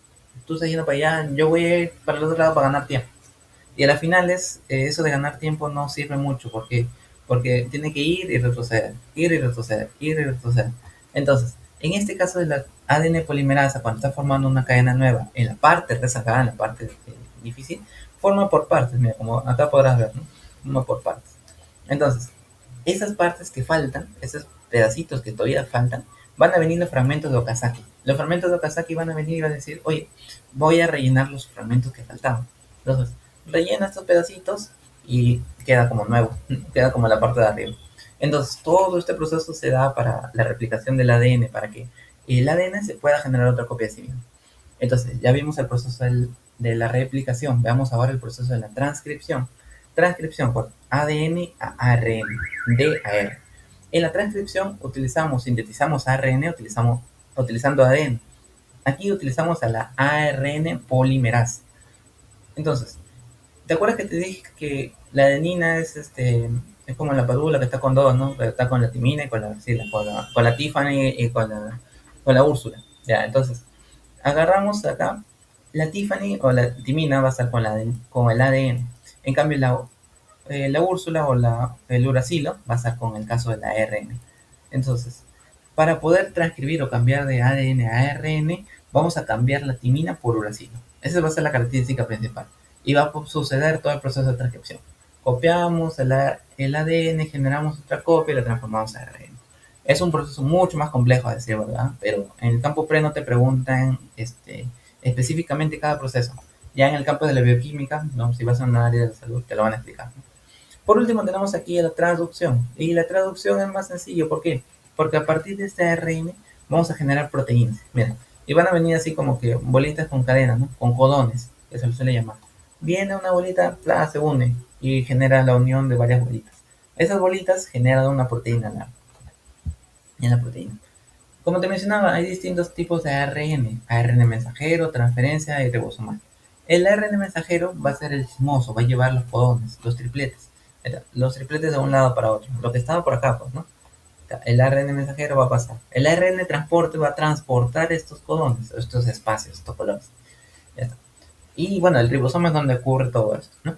tú estás yendo para allá, yo voy a ir para el otro lado para ganar tiempo. Y a la final eso de ganar tiempo no sirve mucho. ¿Por qué? Porque tiene que ir y retroceder, ir y retroceder, ir y retroceder. Entonces, en este caso de la ADN polimerasa, cuando está formando una cadena nueva en la parte rezagada, en la parte difícil, forma por partes. Mira, como acá podrás ver, ¿no? Forma por partes. Entonces, esas partes que faltan, esos pedacitos que todavía faltan, van a venir los fragmentos de Okazaki. Los fragmentos de Okazaki van a venir y van a decir, oye, voy a rellenar los fragmentos que faltaban. Entonces, rellena estos pedacitos y queda como nuevo, queda como la parte de arriba. Entonces, todo este proceso se da para la replicación del ADN, para que el ADN se pueda generar otra copia de sí mismo. Entonces, ya vimos el proceso de la replicación, veamos ahora el proceso de la transcripción. Transcripción por ADN a ARN, D a R. En la transcripción sintetizamos ARN utilizando ADN. Aquí utilizamos a la ARN polimerasa. Entonces, ¿te acuerdas que te dije que la adenina es como la padula que está con dos, ¿no? Que está con la timina y con la Tiffany y con la Úrsula. Ya, entonces, agarramos acá la Tiffany o la timina va a estar con el ADN. En cambio, la Úrsula o el uracilo va a estar con el caso de la ARN. Entonces, para poder transcribir o cambiar de ADN a ARN, vamos a cambiar la timina por uracilo. Esa va a ser la característica principal. Y va a suceder todo el proceso de transcripción. Copiamos el ADN, generamos otra copia y la transformamos a ARN. Es un proceso mucho más complejo, a decir verdad, pero en el campo pre no te preguntan específicamente cada proceso. Ya en el campo de la bioquímica, ¿no? Si vas a un área de salud, te lo van a explicar, ¿no? Por último, tenemos aquí la traducción. Y la traducción es más sencillo. ¿Por qué? Porque a partir de este ARN vamos a generar proteínas. Mira, y van a venir así como que bolitas con cadenas, ¿no? Con codones, que se lo suele llamar. Viene una bolita, se une y genera la unión de varias bolitas. Esas bolitas generan una proteína en la proteína. Como te mencionaba, hay distintos tipos de ARN. ARN mensajero, transferencia y ribosomal. El ARN mensajero va a ser el chismoso, va a llevar los codones, los tripletes. Los tripletes de un lado para otro. Lo que estaba por acá, pues, ¿no? El ARN mensajero va a pasar. El ARN transporte va a transportar estos codones, estos espacios, estos colores. Ya está. Y bueno, el ribosoma es donde ocurre todo esto, ¿no?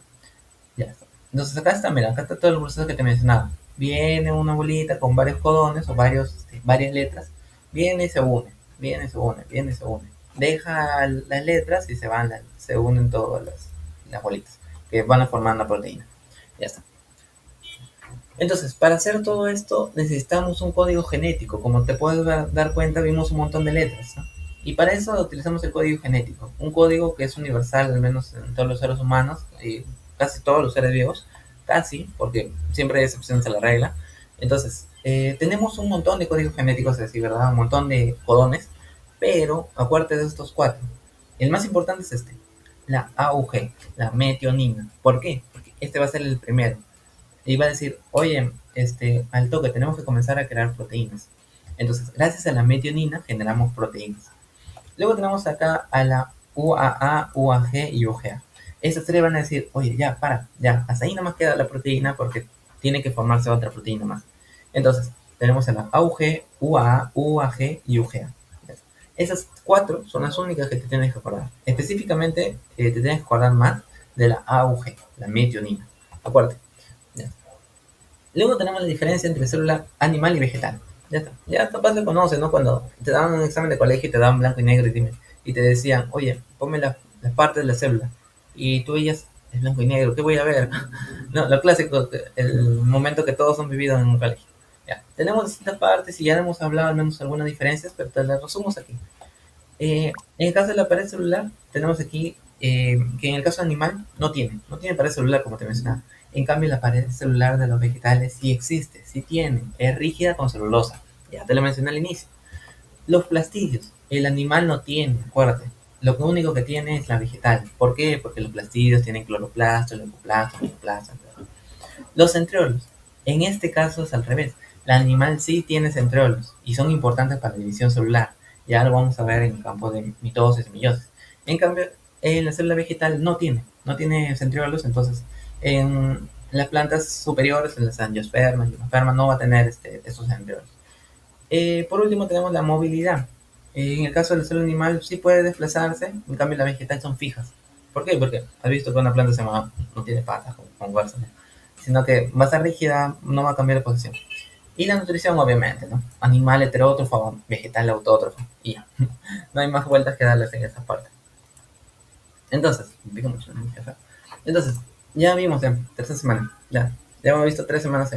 Ya está. Entonces acá está, mira, acá está todo el proceso que te mencionaba. Viene una bolita con varios codones o varias letras. Viene y se une, viene y se une, viene y se une. Deja las letras y se unen todas las bolitas que van a formar una proteína. Ya está. Entonces, para hacer todo esto necesitamos un código genético. Como te puedes dar cuenta, vimos un montón de letras, ¿no? Y para eso utilizamos el código genético. Un código que es universal, al menos en todos los seres humanos y casi todos los seres vivos. Casi, porque siempre hay excepciones a la regla. Entonces, tenemos un montón de códigos genéticos, es decir, ¿verdad? Un montón de codones. Pero, acuérdate de estos cuatro. El más importante es la AUG, la metionina. ¿Por qué? Porque este va a ser el primero. Y va a decir, oye, al toque tenemos que comenzar a crear proteínas. Entonces, gracias a la metionina generamos proteínas. Luego tenemos acá a la UAA, UAG y UGA. Estas tres van a decir, oye, ya, hasta ahí nomás queda la proteína porque tiene que formarse otra proteína más. Entonces, tenemos a la AUG, UAA, UAG y UGA. Esas cuatro son las únicas que te tienes que acordar. Específicamente, te tienes que acordar más de la AUG, la metionina. Acuérdate. Ya. Luego tenemos la diferencia entre célula animal y vegetal. Ya está. Ya capaz lo conoces, ¿no? Cuando te daban un examen de colegio y te daban blanco y negro y te decían, oye, ponme las partes de la célula. Y tú veías, es blanco y negro, ¿qué voy a ver? No, lo clásico, el momento que todos han vivido en un colegio. Ya. Tenemos distintas partes y ya hemos hablado al menos algunas diferencias, pero te las resumo aquí. En el caso de la pared celular, tenemos aquí que en el caso animal no tiene pared celular como te mencionaba. En cambio, la pared celular de los vegetales sí existe, sí tiene, es rígida con celulosa. Ya te lo mencioné al inicio. Los plastidios, el animal no tiene, acuérdate. Lo único que tiene es la vegetal. ¿Por qué? Porque los plastidios tienen cloroplasto, leucoplasto, mesoplasto. Los centriolos, en este caso es al revés. El animal sí tiene centriolos y son importantes para la división celular. Ya lo vamos a ver en el campo de mitosis y meiosis. En cambio, en la célula vegetal no tiene centriolos, entonces Las plantas superiores, las angiospermas, gimnospermas, no va a tener estos embriones. Por último tenemos la movilidad. En el caso del celo animal sí puede desplazarse, en cambio la vegetal son fijas. ¿Por qué? Porque has visto que una planta se mueve, no tiene patas con huesos, ¿no? Sino que va a estar rígida, no va a cambiar de posición. Y la nutrición, obviamente, ¿no? Animal heterótrofo, vegetal autótrofo, y ya. No hay más vueltas que darles en esa parte. Entonces, me pica mucho, ¿no? Entonces, ya vimos ya, tercera semana, ya hemos visto 3 semanas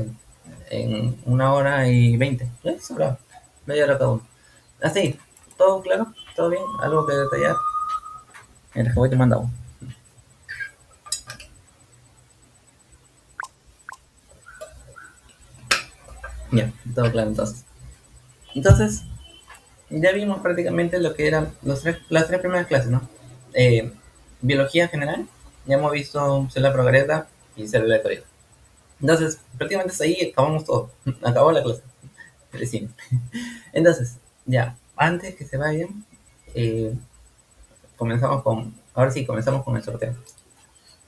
en 1 hora y 20. Ya, sobrado, media hora cada uno. Así, ¿todo claro? ¿Todo bien? ¿Algo que detallar? Mira, que voy tomando agua. Ya, todo claro entonces. Entonces, ya vimos prácticamente lo que eran las tres primeras clases, ¿no? Eh, Biología general, ya hemos visto célula procaryota y célula eucariota. Entonces, prácticamente hasta ahí acabamos todo. Acabó la clase. Recién. Entonces, ya, antes que se vayan, eh, comenzamos con, ahora sí, comenzamos con el sorteo.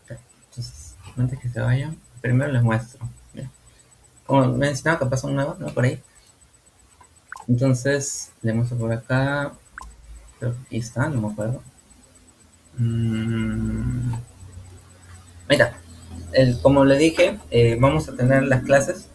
Entonces, antes que se vayan, primero les muestro. ¿Ya? Como mencionaba que pasó un nuevo, ¿no? Por ahí. Entonces, le muestro por acá. Creo que aquí está, no me acuerdo. Ahí está. Como le dije, vamos a tener las clases